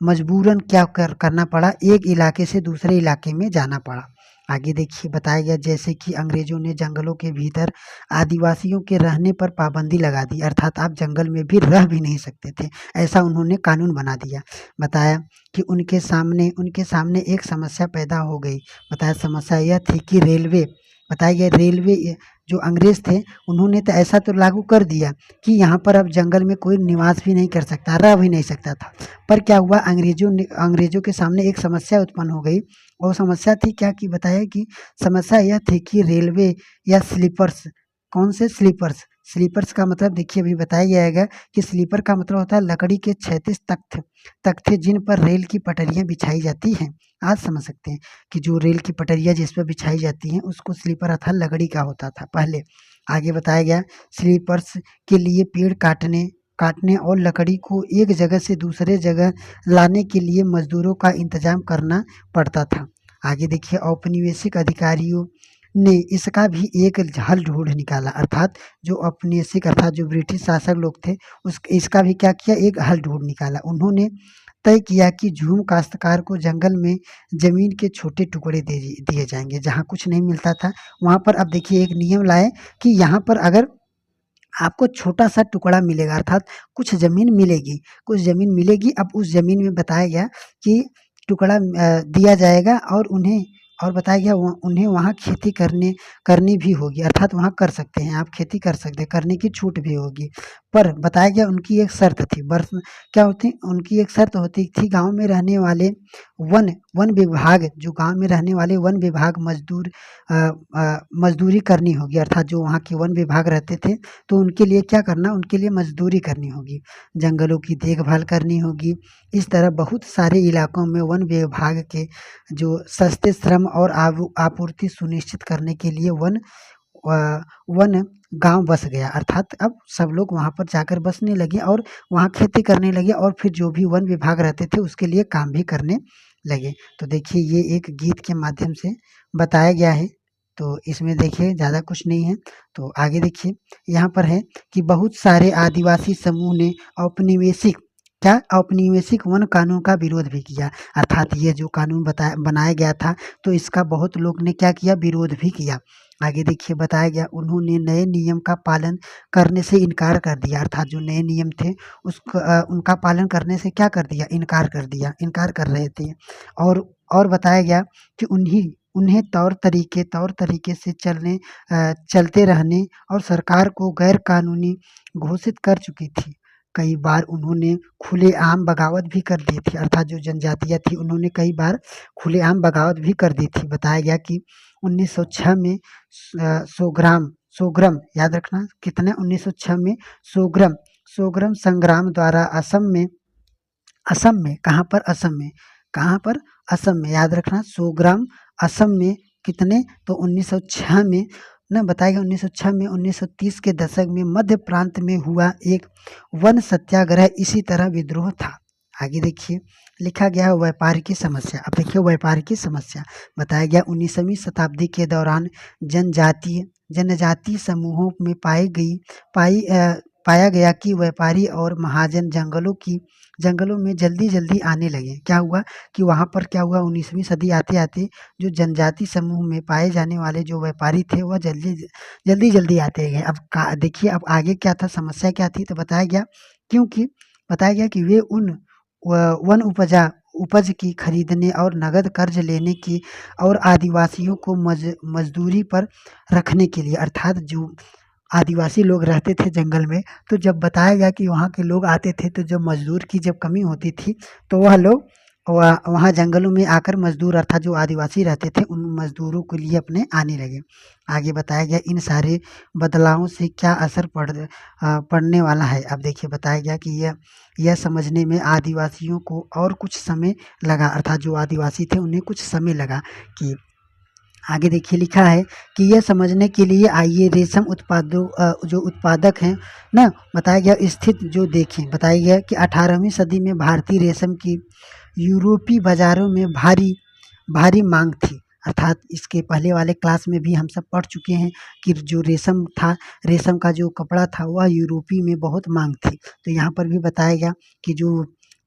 मजबूरन क्या करना पड़ा एक इलाके से दूसरे इलाके में जाना पड़ा। आगे देखिए बताया गया जैसे कि अंग्रेजों ने जंगलों के भीतर आदिवासियों के रहने पर पाबंदी लगा दी, अर्थात आप जंगल में भी रह भी नहीं सकते थे, ऐसा उन्होंने कानून बना दिया। बताया कि उनके सामने एक समस्या पैदा हो गई। बताया समस्या यह थी कि रेलवे, बताया गया रेलवे जो अंग्रेज थे उन्होंने तो ऐसा तो लागू कर दिया कि यहाँ पर अब जंगल में कोई निवास भी नहीं कर सकता, रह भी नहीं सकता था। पर क्या हुआ, अंग्रेजों के सामने एक समस्या उत्पन्न हो गई। वो समस्या थी क्या कि बताया कि समस्या यह थी कि रेलवे या स्लीपर्स, कौन से स्लीपर्स, स्लीपर्स का मतलब देखिए अभी बताया जाएगा कि स्लीपर का मतलब होता है लकड़ी के क्षैतिज तख्ते जिन पर रेल की पटरियां बिछाई जाती हैं। आज समझ सकते हैं कि जो रेल की पटरियां जिस पर बिछाई जाती हैं उसको स्लीपर अर्थात लकड़ी का होता था पहले। आगे बताया गया स्लीपर्स के लिए पेड़ काटने काटने और लकड़ी को एक जगह से दूसरे जगह लाने के लिए मजदूरों का इंतजाम करना पड़ता था। आगे देखिए औपनिवेशिक अधिकारियों ने इसका भी एक हल ढूंढ निकाला, अर्थात जो औपनिवेशिक अर्थात जो ब्रिटिश शासक लोग थे उस इसका भी क्या किया, एक हल ढूंढ निकाला। उन्होंने तय किया कि झूम काश्तकार को जंगल में जमीन के छोटे टुकड़े दे दिए जाएंगे, जहाँ कुछ नहीं मिलता था वहाँ पर अब देखिए एक नियम लाए कि यहाँ पर अगर आपको छोटा-सा टुकड़ा मिलेगा अर्थात कुछ ज़मीन मिलेगी। अब उस ज़मीन में बताया गया कि टुकड़ा दिया जाएगा और बताया गया उन्हें वहाँ खेती करनी भी होगी, अर्थात वहाँ कर सकते हैं, आप खेती कर सकते हैं, करने की छूट भी होगी। पर बताया गया उनकी एक शर्त थी, क्या होती उनकी एक शर्त होती थी, गाँव में रहने वाले वन वन विभाग जो गाँव में रहने वाले वन विभाग मज़दूरी करनी होगी, अर्थात जो वहाँ के वन विभाग रहते थे तो उनके लिए क्या करना, उनके लिए मजदूरी करनी होगी, जंगलों की देखभाल करनी होगी। इस तरह बहुत सारे इलाकों में वन विभाग के जो सस्ते श्रम और आपूर्ति सुनिश्चित करने के लिए वन गांव बस गया, अर्थात अब सब लोग वहाँ पर जाकर बसने लगे और वहाँ खेती करने लगे और फिर जो भी वन विभाग रहते थे उसके लिए काम भी करने लगे। तो देखिए ये एक गीत के माध्यम से बताया गया है, तो इसमें देखिए ज़्यादा कुछ नहीं है। तो आगे देखिए यहाँ पर है कि बहुत सारे आदिवासी समूह ने औपनिवेशिक वन कानून का विरोध भी किया, अर्थात ये जो कानून बनाया गया था तो इसका बहुत लोग ने क्या किया, विरोध भी किया। आगे देखिए बताया गया उन्होंने नए नियम का पालन करने से इनकार कर दिया, अर्थात जो नए नियम थे उनका पालन करने से क्या कर दिया, इनकार कर रहे थे। और बताया गया कि उन्हें तौर तरीके से चलते रहने और सरकार को गैर कानूनी घोषित कर चुकी थी। कई बार उन्होंने खुलेआम बगावत भी कर दी थी, अर्थात जो जनजातियाँ थी उन्होंने कई बार खुलेआम बगावत भी कर दी थी। बताया गया कि 1906 में सोग्राम याद रखना कितने 1906 में सोग्राम संग्राम द्वारा असम में कहाँ पर असम में याद रखना सोग्राम असम में कितने तो 1906 में ना बताया गया 1906 में 1930 के दशक में मध्य प्रांत में हुआ एक वन सत्याग्रह इसी तरह विद्रोह था। आगे देखिए लिखा गया है व्यापार की समस्या। अब देखिए व्यापार की समस्या बताया गया 19वीं शताब्दी के दौरान जनजातीय समूहों में पाया गया कि व्यापारी और महाजन जंगलों में जल्दी आने लगे। क्या हुआ कि वहाँ पर क्या हुआ 19वीं सदी आते-आते जो जनजाति समूह में पाए जाने वाले जो व्यापारी थे वह जल्दी आते गए। अब देखिए अब आगे क्या था, समस्या क्या थी, तो बताया गया कि वे उन वन उपज की खरीदने और नगद कर्ज लेने की और आदिवासियों को मजदूरी पर रखने के लिए, अर्थात जो आदिवासी लोग रहते थे जंगल में तो जब बताया गया कि वहाँ के लोग आते थे तो जब मजदूर की जब कमी होती थी तो वह लोग वहाँ जंगलों में आकर मजदूर अर्थात जो आदिवासी रहते थे उन मजदूरों के लिए अपने आने लगे। आगे बताया गया इन सारे बदलावों से क्या असर पड़ने वाला है। अब देखिए बताया गया कि यह समझने में आदिवासियों को और कुछ समय लगा, अर्थात जो आदिवासी थे उन्हें कुछ समय लगा कि आगे देखिए लिखा है कि यह समझने के लिए आइए रेशम जो उत्पादक हैं ना बताया गया स्थित जो देखें। बताया गया कि 18वीं सदी में भारतीय रेशम की यूरोपीय बाजारों में भारी मांग थी, अर्थात इसके पहले वाले क्लास में भी हम सब पढ़ चुके हैं कि जो रेशम का जो कपड़ा था वह यूरोपीय में बहुत मांग थी। तो यहाँ पर भी बताया गया कि जो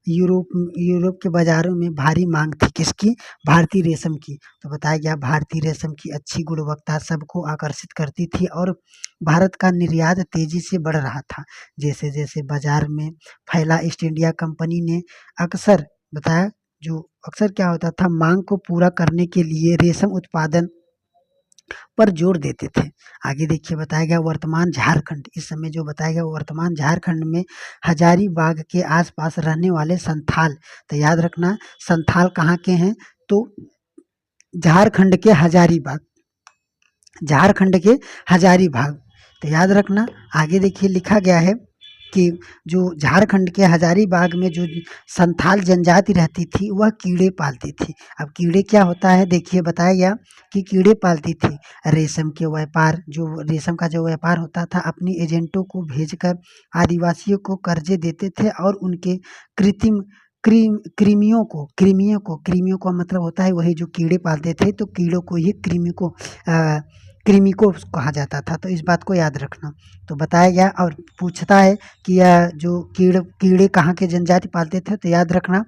यूरोप यूरोप के बाज़ारों में भारी माँग थी किसकी? भारतीय रेशम की। तो बताया गया भारतीय रेशम की अच्छी गुणवत्ता सबको आकर्षित करती थी और भारत का निर्यात तेज़ी से बढ़ रहा था। जैसे-जैसे बाज़ार में फैला ईस्ट इंडिया कंपनी ने अक्सर बताया जो अक्सर क्या होता था माँग को पूरा करने के लिए रेशम उत्पादन पर जोर देते थे। आगे देखिए बताया गया वर्तमान झारखंड, इस समय जो बताया गया वर्तमान झारखंड में हजारीबाग के आस-पास रहने वाले संथाल, तो याद रखना संथाल कहाँ के हैं? तो झारखंड के हजारीबाग, झारखंड के हजारीबाग। तो याद रखना आगे देखिए लिखा गया है कि जो झारखंड के हजारीबाग में जो संथाल जनजाति रहती थी वह कीड़े पालती थी। अब कीड़े क्या होता है देखिए बताया गया कि कीड़े पालती थी। रेशम के व्यापार जो रेशम का जो व्यापार होता था अपनी एजेंटों को भेजकर आदिवासियों को कर्जे देते थे और उनके कृत्रिम कृमियों का मतलब होता है वही जो कीड़े पालते थे तो कीड़ों को ही कृमि को कहा जाता था। तो इस बात को याद रखना। तो बताया गया और पूछता है कि यह जो कीड़े कहाँ के जनजाति पालते थे तो याद रखना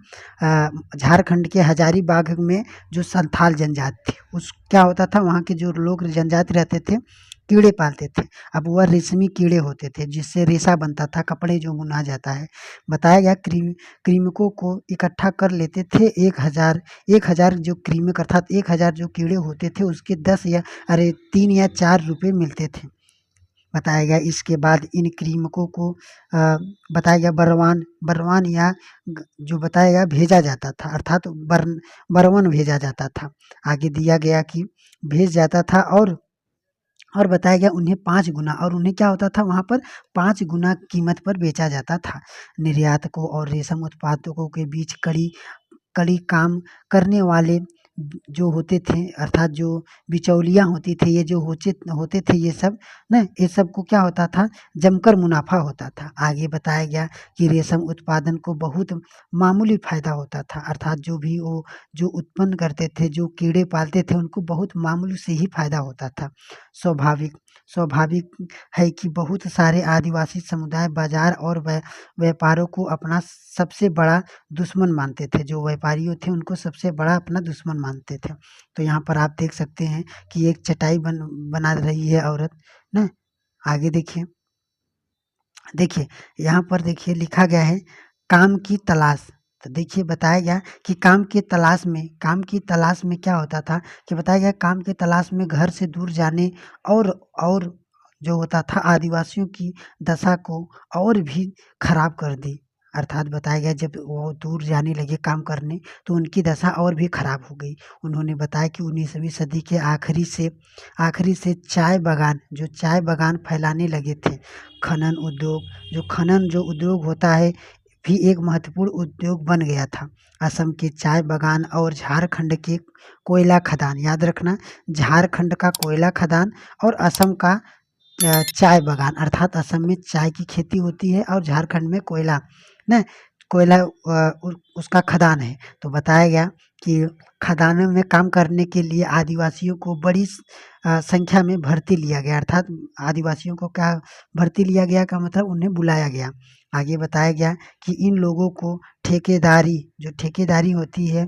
झारखंड के हजारीबाग में जो संथाल जनजाति थी उस क्या होता था वहाँ के जो लोग जनजाति रहते थे कीड़े पालते थे। अब वह रेशमी कीड़े होते थे जिससे रेशा बनता था कपड़े जो बुना जाता है। बताया गया कृमिकों को इकट्ठा कर लेते थे 1000 जो कृमिक अर्थात 1000 जो कीड़े होते थे उसके 3 या 4 रुपए मिलते थे। बताया गया इसके बाद इन कृमिकों को बताया गया बरवान या जो बताया गया भेजा जाता था अर्थात बरवन भेजा जाता था। आगे दिया गया कि भेज जाता था और बताया गया उन्हें 5 गुना और उन्हें क्या होता था वहाँ पर 5 गुना कीमत पर बेचा जाता था। निर्यातकों और रेशम उत्पादकों के बीच कड़ी काम करने वाले जो होते थे अर्थात जो बिचौलियाँ होती थी ये जो होते थे ये सब ना ये सब को क्या होता था जमकर मुनाफा होता था। आगे बताया गया कि रेशम उत्पादन को बहुत मामूली फ़ायदा होता था अर्थात जो भी वो जो उत्पन्न करते थे जो कीड़े पालते थे उनको बहुत मामूली से ही फ़ायदा होता था। स्वाभाविक स्वाभाविक है कि बहुत सारे आदिवासी समुदाय बाज़ार और व्यापारों को अपना सबसे बड़ा दुश्मन मानते थे। जो व्यापारियों थे उनको सबसे बड़ा अपना दुश्मन मानते थे। तो यहाँ पर आप देख सकते हैं कि एक चटाई बना रही है औरत ना। आगे देखिए यहाँ पर देखिए लिखा गया है काम की तलाश। तो देखिए बताया गया कि काम की तलाश में क्या होता था कि बताया गया काम की तलाश में घर से दूर जाने और और जो होता था आदिवासियों की दशा को और भी खराब कर दी। अर्थात बताया गया जब वो दूर जाने लगे काम करने तो उनकी दशा और भी खराब हो गई। उन्होंने बताया कि 19वीं सदी के आखिरी से चाय बागान फैलाने लगे थे। खनन जो उद्योग होता है भी एक महत्वपूर्ण उद्योग बन गया था। असम के चाय बागान और झारखंड के कोयला खदान याद रखना झारखंड का कोयला खदान और असम का चाय बागान अर्थात असम में चाय की खेती होती है और झारखंड में ना कोयला उसका खदान है। तो बताया गया कि खदानों में काम करने के लिए आदिवासियों को बड़ी संख्या में भर्ती लिया गया अर्थात आदिवासियों को क्या भर्ती लिया गया का मतलब उन्हें बुलाया गया। आगे बताया गया कि इन लोगों को ठेकेदारी होती है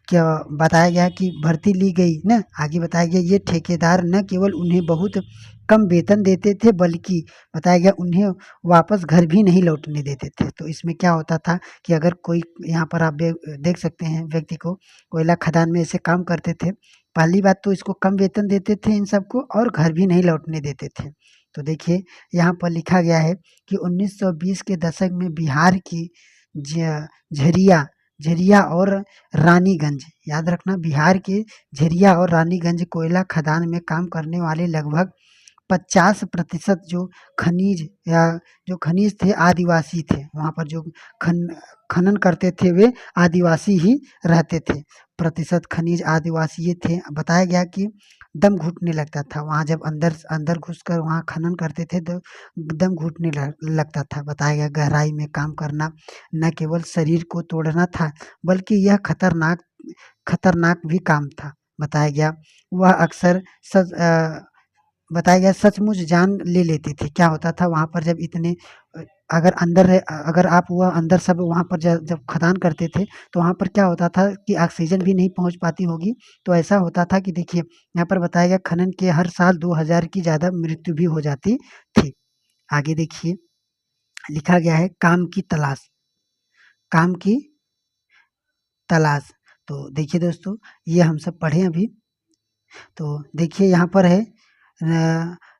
क्या बताया गया कि भर्ती ली गई ना। आगे बताया गया ये ठेकेदार न केवल उन्हें बहुत कम वेतन देते थे बल्कि बताया गया उन्हें वापस घर भी नहीं लौटने देते थे। तो इसमें क्या होता था कि अगर कोई यहाँ पर आप देख सकते हैं व्यक्ति को कोयला खदान में ऐसे काम करते थे। पहली बात तो इसको कम वेतन देते थे इन सबको और घर भी नहीं लौटने देते थे। तो देखिए यहाँ पर लिखा गया है कि 1920 के दशक में बिहार की झरिया झरिया और रानीगंज याद रखना बिहार के झरिया और रानीगंज कोयला खदान में काम करने वाले लगभग 50% जो खनिज थे आदिवासी थे। वहाँ पर जो खनन करते थे वे आदिवासी ही रहते थे। प्रतिशत खनिज आदिवासी थे। बताया गया कि दम घुटने लगता था वहाँ जब अंदर घुसकर वहाँ खनन करते थे तो दम घुटने लगता था। बताया गया गहराई में काम करना न केवल शरीर को तोड़ना था बल्कि यह खतरनाक भी काम था। बताया गया वह अक्सर बताया गया सचमुच जान ले लेती थी। क्या होता था वहाँ पर जब इतने अगर अंदर है अगर आप वह अंदर सब वहाँ पर जब खदान करते थे तो वहाँ पर क्या होता था कि ऑक्सीजन भी नहीं पहुँच पाती होगी। तो ऐसा होता था कि देखिए यहाँ पर बताया गया खनन के हर साल 2000 की ज़्यादा मृत्यु भी हो जाती थी। आगे देखिए लिखा गया है काम की तलाश। तो देखिए दोस्तों ये हम सब पढ़े अभी। तो देखिए यहाँ पर है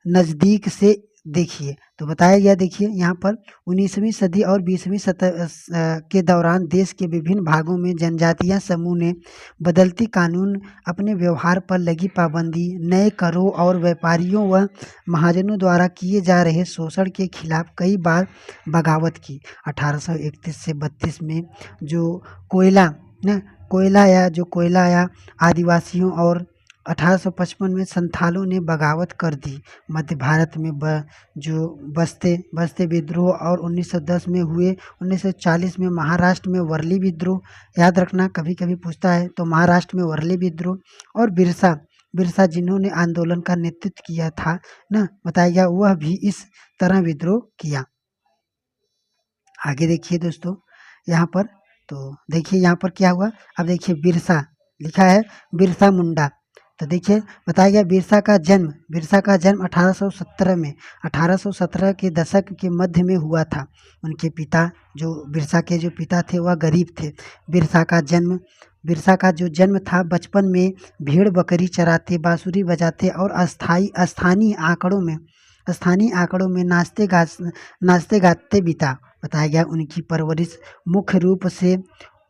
नज़दीक से देखिए, तो बताया गया देखिए यहाँ पर 19वीं सदी और 20वीं के दौरान देश के विभिन्न भागों में जनजातीय समूह ने बदलती कानून, अपने व्यवहार पर लगी पाबंदी, नए करों और व्यापारियों व महाजनों द्वारा किए जा रहे शोषण के खिलाफ कई बार बगावत की। 1831 से 32 में जो कोयला न कोयला आया आदिवासियों और 1855 में संथालों ने बगावत कर दी। मध्य भारत में जो बस्ते विद्रोह और 1910 में हुए 1940 में महाराष्ट्र में वर्ली विद्रोह, याद रखना कभी कभी पूछता है। तो महाराष्ट्र में वर्ली विद्रोह और बिरसा जिन्होंने आंदोलन का नेतृत्व किया था ना, बताया गया वह भी इस तरह विद्रोह किया। आगे देखिए दोस्तों यहाँ पर, तो देखिए यहाँ पर क्या हुआ। अब देखिए बिरसा लिखा है बिरसा मुंडा। तो देखिए बताया गया बिरसा का जन्म 1817 के दशक के मध्य में हुआ था। उनके पिता जो बिरसा के जो पिता थे वह गरीब थे। बिरसा का जो जन्म था बचपन में भेड़ बकरी चराते, बांसुरी बजाते और स्थानीय आंकड़ों में नाचते गाते बीता। बताया गया उनकी परवरिश मुख्य रूप से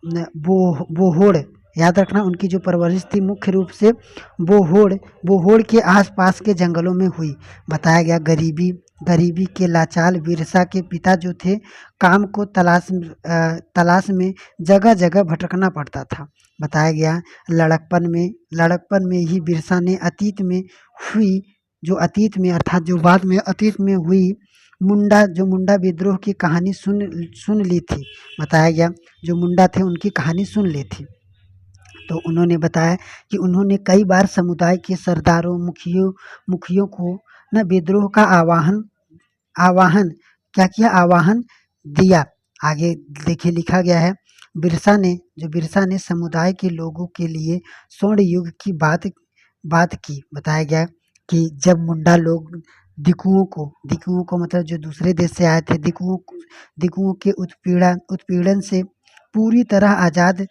बोहोड़, याद रखना उनकी जो परवरिश थी मुख्य रूप से बोहोड़ के आसपास के जंगलों में हुई। बताया गया गरीबी के लाचार बिरसा के पिता जो थे काम को तलाश में जगह जगह भटकना पड़ता था। बताया गया लड़कपन में ही बिरसा ने अतीत में हुई मुंडा विद्रोह की कहानी सुन ली थी। बताया गया जो मुंडा थे उनकी कहानी सुन ली थी। तो उन्होंने बताया कि उन्होंने कई बार समुदाय के सरदारों मुखियों को न विद्रोह का आवाहन दिया। आगे देखिए लिखा गया है बिरसा ने समुदाय के लोगों के लिए स्वर्ण युग की बात की। बताया गया कि जब मुंडा लोग दिकुओं को मतलब जो दूसरे देश से आए थे दिकुओं के उत्पीड़न से पूरी तरह आजाद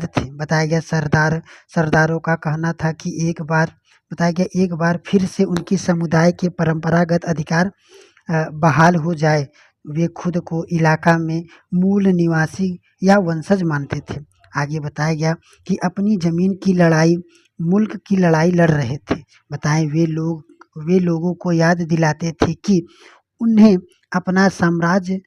थे। बताया गया सरदारों का कहना था कि एक बार फिर से उनकी समुदाय के परंपरागत अधिकार बहाल हो जाए। वे खुद को इलाका में मूल निवासी या वंशज मानते थे। आगे बताया गया कि अपनी जमीन की लड़ाई मुल्क की लड़ाई लड़ रहे थे। बताएं वे लोगों को याद दिलाते थे कि उन्हें अपना साम्राज्य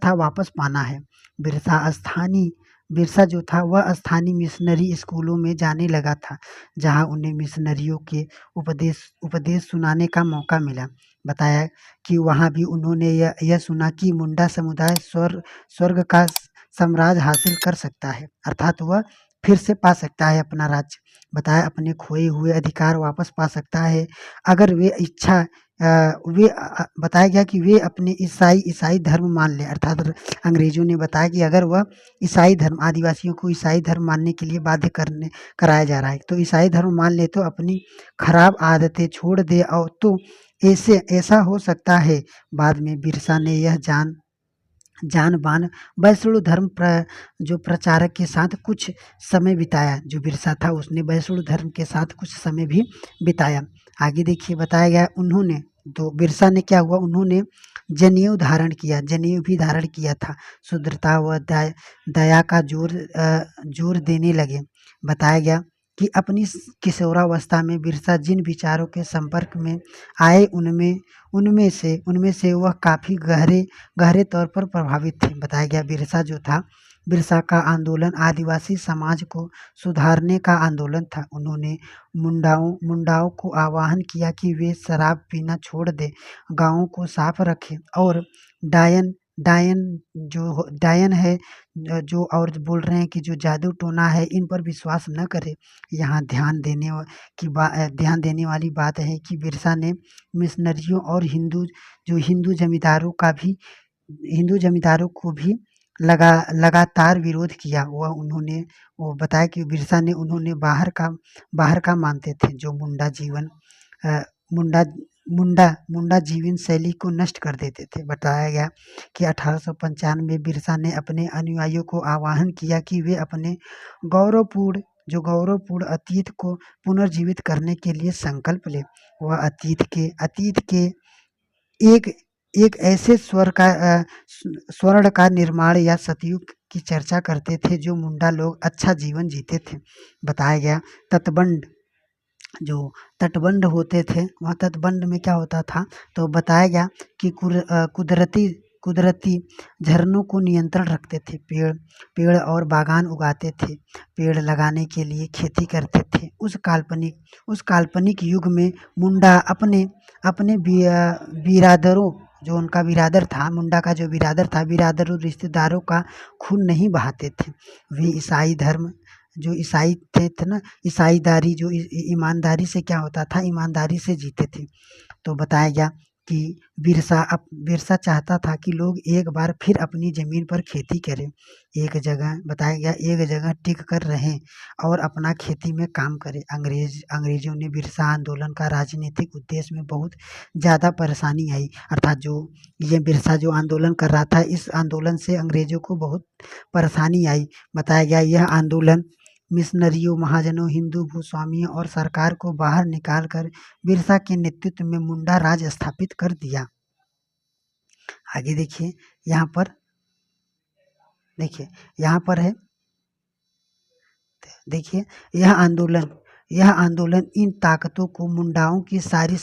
था वापस पाना है। बिरसा जो था वह स्थानीय मिशनरी स्कूलों में जाने लगा था, जहां उन्हें मिशनरियों के उपदेश सुनाने का मौका मिला। बताया कि वहां भी उन्होंने यह सुना कि मुंडा समुदाय स्वर्ग का साम्राज्य हासिल कर सकता है, अर्थात वह फिर से पा सकता है अपना राज्य। बताया अपने खोए हुए अधिकार वापस पा सकता है अगर बताया गया कि वे अपने ईसाई धर्म मान ले, अर्थात अंग्रेजों ने बताया कि अगर वह आदिवासियों को ईसाई धर्म मानने के लिए बाध्य कराया जा रहा है, तो ईसाई धर्म मान ले तो अपनी खराब आदतें छोड़ दे और तो ऐसा हो सकता है। बाद में बिरसा ने यह जान बान वैष्णव धर्म जो प्रचारक के साथ कुछ समय बिताया। जो बिरसा था उसने वैष्णव धर्म के साथ कुछ समय भी बिताया। आगे देखिए बताया गया तो बिरसा ने क्या हुआ, उन्होंने जनेऊ भी धारण किया था। शुद्धता व दया का जोर देने लगे। बताया गया कि अपनी किशोरावस्था में बिरसा जिन विचारों के संपर्क में आए उनमें से वह काफ़ी गहरे तौर पर प्रभावित थे। बताया गया बिरसा का आंदोलन आदिवासी समाज को सुधारने का आंदोलन था। उन्होंने मुंडाओं को आह्वान किया कि वे शराब पीना छोड़ दें, गांवों को साफ रखें और डायन डायन है, जो और बोल रहे हैं कि जो जादू टोना है, इन पर विश्वास न करें। यहाँ ध्यान देने वाली बात है कि बिरसा ने मिशनरियों और हिंदू जमींदारों को भी लगातार विरोध किया। वो बताया कि बिरसा ने उन्होंने बाहर का मानते थे, जो अ, मुंडा मुंडा जीवन शैली को नष्ट कर देते थे। बताया गया कि 1895 में बिरसा ने अपने अनुयायियों को आह्वान किया कि वे अपने गौरवपूर्ण अतीत को पुनर्जीवित करने के लिए संकल्प लें। वह अतीत के एक एक ऐसे स्वर्ण का निर्माण या सतयुग की चर्चा करते थे, जो मुंडा लोग अच्छा जीवन जीते थे। बताया गया तटबंध जो तटबंध होते थे, वहाँ तटबंध में क्या होता था, तो बताया गया कि कुदरती झरनों को नियंत्रण रखते थे, पेड़ और बागान उगाते थे, पेड़ लगाने के लिए खेती करते थे। उस काल्पनिक युग में मुंडा अपने अपने बिरादरों, जो उनका बिरादर था, मुंडा का जो बिरादर था, बिरादरों रिश्तेदारों का खून नहीं बहाते थे। वे ईसाई धर्म जो ईसाई थे ना, ईसाईदारी जो ईमानदारी से क्या होता था, ईमानदारी से जीते थे। तो बताया गया कि बिरसा चाहता था कि लोग एक बार फिर अपनी ज़मीन पर खेती करें, एक जगह टिक कर रहें और अपना खेती में काम करें। अंग्रेज़ों ने बिरसा आंदोलन का राजनीतिक उद्देश्य में बहुत ज़्यादा परेशानी आई, अर्थात जो ये बिरसा जो आंदोलन कर रहा था, इस आंदोलन से अंग्रेज़ों को बहुत परेशानी आई। बताया गया यह आंदोलन मिशनरियों, महाजनों, हिंदू भूस्वामियों और सरकार को बाहर निकालकर बिरसा के नेतृत्व में मुंडा राज स्थापित कर दिया। आगे देखिए यहाँ पर है, देखिए यह आंदोलन इन ताकतों को मुंडाओं की सारी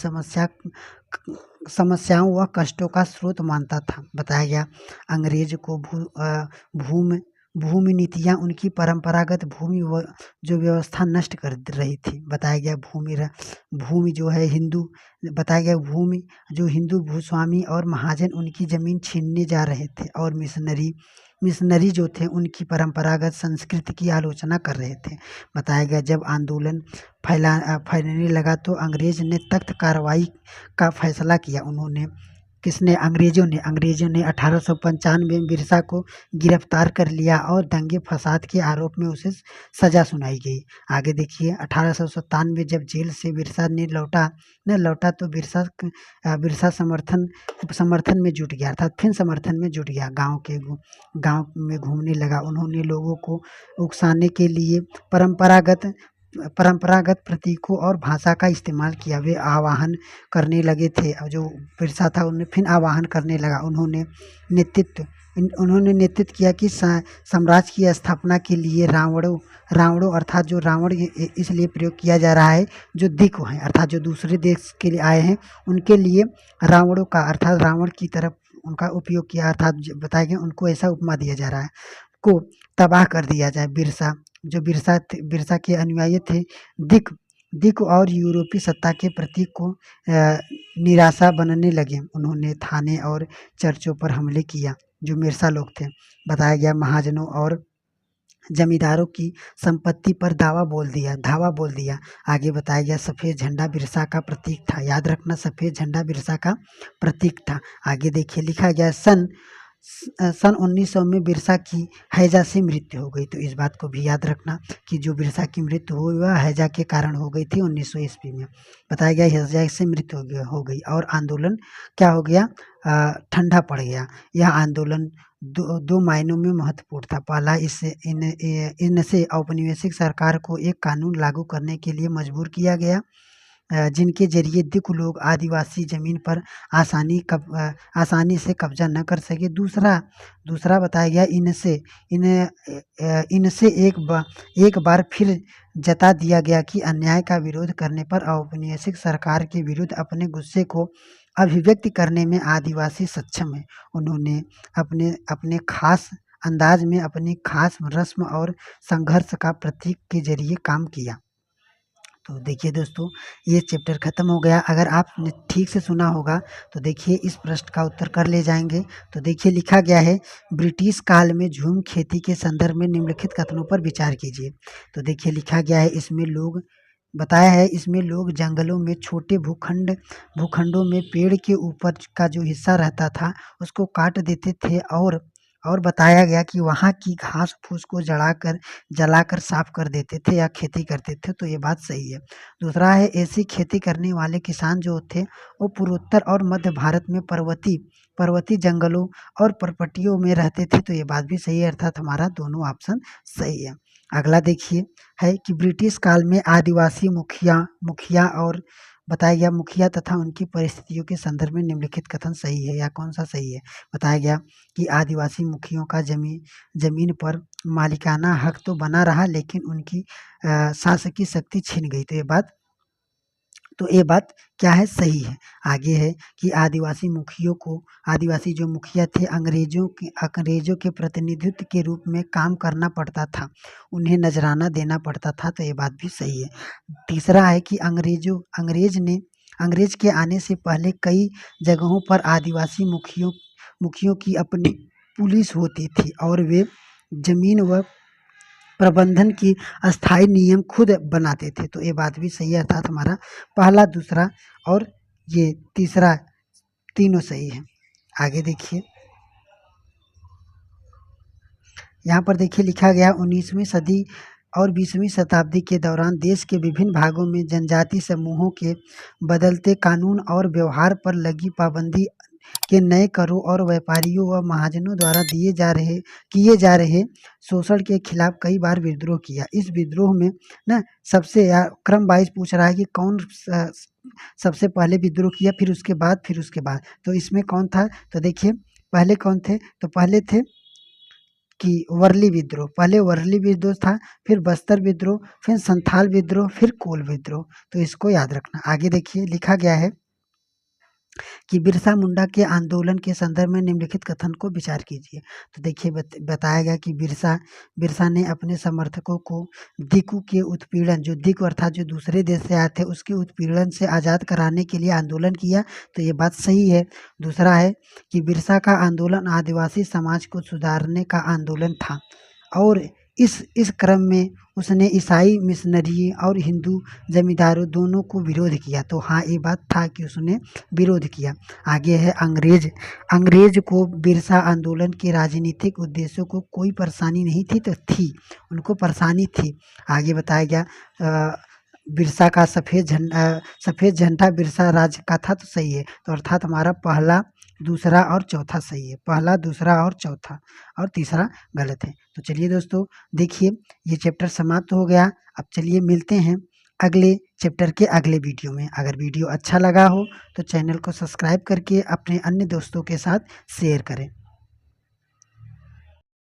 समस्याओं व कष्टों का स्रोत मानता था। बताया गया अंग्रेज को भूमि भूमि नीतियाँ उनकी परंपरागत जो व्यवस्था नष्ट कर रही थी। बताया गया भूमि जो है हिंदू बताया गया भूमि जो हिंदू भूस्वामी और महाजन उनकी ज़मीन छीनने जा रहे थे, और मिशनरी जो थे उनकी परंपरागत संस्कृति की आलोचना कर रहे थे। बताया गया जब आंदोलन फैलने लगा तो अंग्रेज ने सख्त कार्रवाई का फैसला किया। अंग्रेजों ने 1895 में बिरसा को गिरफ्तार कर लिया और दंगे फसाद के आरोप में उसे सजा सुनाई गई। आगे देखिए 1897 में जब जेल से बिरसा लौटा तो बिरसा समर्थन में जुट गया, अर्थात फिर समर्थन में जुट गया। गांव में घूमने लगा। उन्होंने लोगों को उकसाने के लिए परंपरागत प्रतीकों और भाषा का इस्तेमाल किया। वे आह्वान करने लगे थे, जो बिरसा था उन्हें फिर आह्वान करने लगा। उन्होंने नेतृत्व किया कि साम्राज्य की स्थापना के लिए रावणों अर्थात जो रावण इसलिए प्रयोग किया जा रहा है, जो दिक् हैं अर्थात जो दूसरे देश के लिए आए हैं, उनके लिए रावणों का अर्थात रावण की तरफ उनका उपयोग किया, अर्थात बताया गया उनको ऐसा उपमा दिया जा रहा है को तबाह कर दिया जाए। बिरसा के अनुयायी थे, दिक और यूरोपीय सत्ता के प्रतीक को निराशा बनने लगे। उन्होंने थाने और चर्चों पर हमले किया, जो मिर्सा लोग थे। बताया गया महाजनों और जमींदारों की संपत्ति पर धावा बोल दिया। आगे बताया गया सफ़ेद झंडा बिरसा का प्रतीक था। याद रखना, सफ़ेद झंडा बिरसा का प्रतीक था। आगे देखिए लिखा गया सन 1900 में बिरसा की हैजा से मृत्यु हो गई। तो इस बात को भी याद रखना कि जो बिरसा की मृत्यु हुई वह हैजा के कारण हो गई थी 1900 ईस्वी में। बताया गया हैजा से मृत्यु हो गई और आंदोलन क्या हो गया, ठंडा पड़ गया। यह आंदोलन दो मायनों में महत्वपूर्ण था। पहला, इनसे औपनिवेशिक सरकार को एक कानून लागू करने के लिए मजबूर किया गया, जिनके जरिए दिक लोग आदिवासी जमीन पर आसानी से कब्जा न कर सके। दूसरा बताया गया इनसे एक बार फिर जता दिया गया कि अन्याय का विरोध करने पर औपनिवेशिक सरकार के विरुद्ध अपने गुस्से को अभिव्यक्त करने में आदिवासी सक्षम है। उन्होंने अपने खास अंदाज में अपनी खास रस्म और संघर्ष का प्रतीक के जरिए काम किया। तो देखिए दोस्तों, ये चैप्टर ख़त्म हो गया। अगर आपने ठीक से सुना होगा तो देखिए इस प्रश्न का उत्तर कर ले जाएंगे। तो देखिए लिखा गया है, ब्रिटिश काल में झूम खेती के संदर्भ में निम्नलिखित कथनों पर विचार कीजिए। तो देखिए लिखा गया है, इसमें लोग बताया है, इसमें लोग जंगलों में छोटे भूखंडों में पेड़ के ऊपर का जो हिस्सा रहता था उसको काट देते थे, और बताया गया कि वहाँ की घास फूस को जलाकर साफ कर देते थे या खेती करते थे। तो ये बात सही है। दूसरा है, ऐसी खेती करने वाले किसान जो थे वो पूर्वोत्तर और मध्य भारत में पर्वतीय जंगलों और पर्वतियों में रहते थे। तो ये बात भी सही है, अर्थात हमारा दोनों ऑप्शन सही है। अगला देखिए है कि ब्रिटिश काल में आदिवासी मुखिया और बताया गया मुखिया तथा उनकी परिस्थितियों के संदर्भ में निम्नलिखित कथन सही है या कौन सा सही है। बताया गया कि आदिवासी मुखियों का जमीन पर मालिकाना हक तो बना रहा, लेकिन उनकी शासकीय शक्ति छिन गई। तो ये बात क्या है, सही है। आगे है कि आदिवासी जो मुखिया थे अंग्रेजों के प्रतिनिधित्व के रूप में काम करना पड़ता था, उन्हें नजराना देना पड़ता था। तो ये बात भी सही है। तीसरा है कि अंग्रेज के आने से पहले कई जगहों पर आदिवासी मुखियों की अपनी पुलिस होती थी और वे जमीन व प्रबंधन की अस्थायी नियम खुद बनाते थे। तो ये बात भी सही है, अर्थात हमारा पहला, दूसरा और ये तीसरा तीनों सही है। आगे देखिए, यहाँ पर देखिए लिखा गया, 19वीं सदी और 20वीं शताब्दी के दौरान देश के विभिन्न भागों में जनजाति समूहों के बदलते कानून और व्यवहार पर लगी पाबंदी के नए करों और व्यापारियों व महाजनों द्वारा किए जा रहे शोषण के खिलाफ कई बार विद्रोह किया। इस विद्रोह में ना सबसे क्रम वाइज पूछ रहा है कि कौन सबसे पहले विद्रोह किया, फिर उसके बाद। तो इसमें कौन था, तो देखिए पहले कौन थे, तो पहले थे कि पहले वर्ली विद्रोह था, फिर बस्तर विद्रोह, फिर संथाल विद्रोह, फिर कोल विद्रोह। तो इसको याद रखना। आगे देखिए लिखा गया है कि बिरसा मुंडा के आंदोलन के संदर्भ में निम्नलिखित कथन को विचार कीजिए। तो देखिए बताया गया कि बिरसा ने अपने समर्थकों को दिकू के उत्पीड़न, जो दिकू अर्थात जो दूसरे देश से आए थे, उसके उत्पीड़न से आज़ाद कराने के लिए आंदोलन किया। तो ये बात सही है। दूसरा है कि बिरसा का आंदोलन आदिवासी समाज को सुधारने का आंदोलन था और इस क्रम में उसने ईसाई मिशनरी और हिंदू जमींदारों दोनों को विरोध किया। तो हाँ, ये बात था कि उसने विरोध किया। आगे है अंग्रेज को बिरसा आंदोलन के राजनीतिक उद्देश्यों को कोई परेशानी नहीं थी, तो थी, उनको परेशानी थी। आगे बताया गया बिरसा का सफ़ेद झंडा बिरसा राज का था। तो सही है। तो अर्थात हमारा पहला, दूसरा और चौथा सही है। पहला, दूसरा और चौथा, और तीसरा गलत है। तो चलिए दोस्तों, देखिए ये चैप्टर समाप्त हो गया। अब चलिए मिलते हैं अगले चैप्टर के अगले वीडियो में। अगर वीडियो अच्छा लगा हो तो चैनल को सब्सक्राइब करके अपने अन्य दोस्तों के साथ शेयर करें।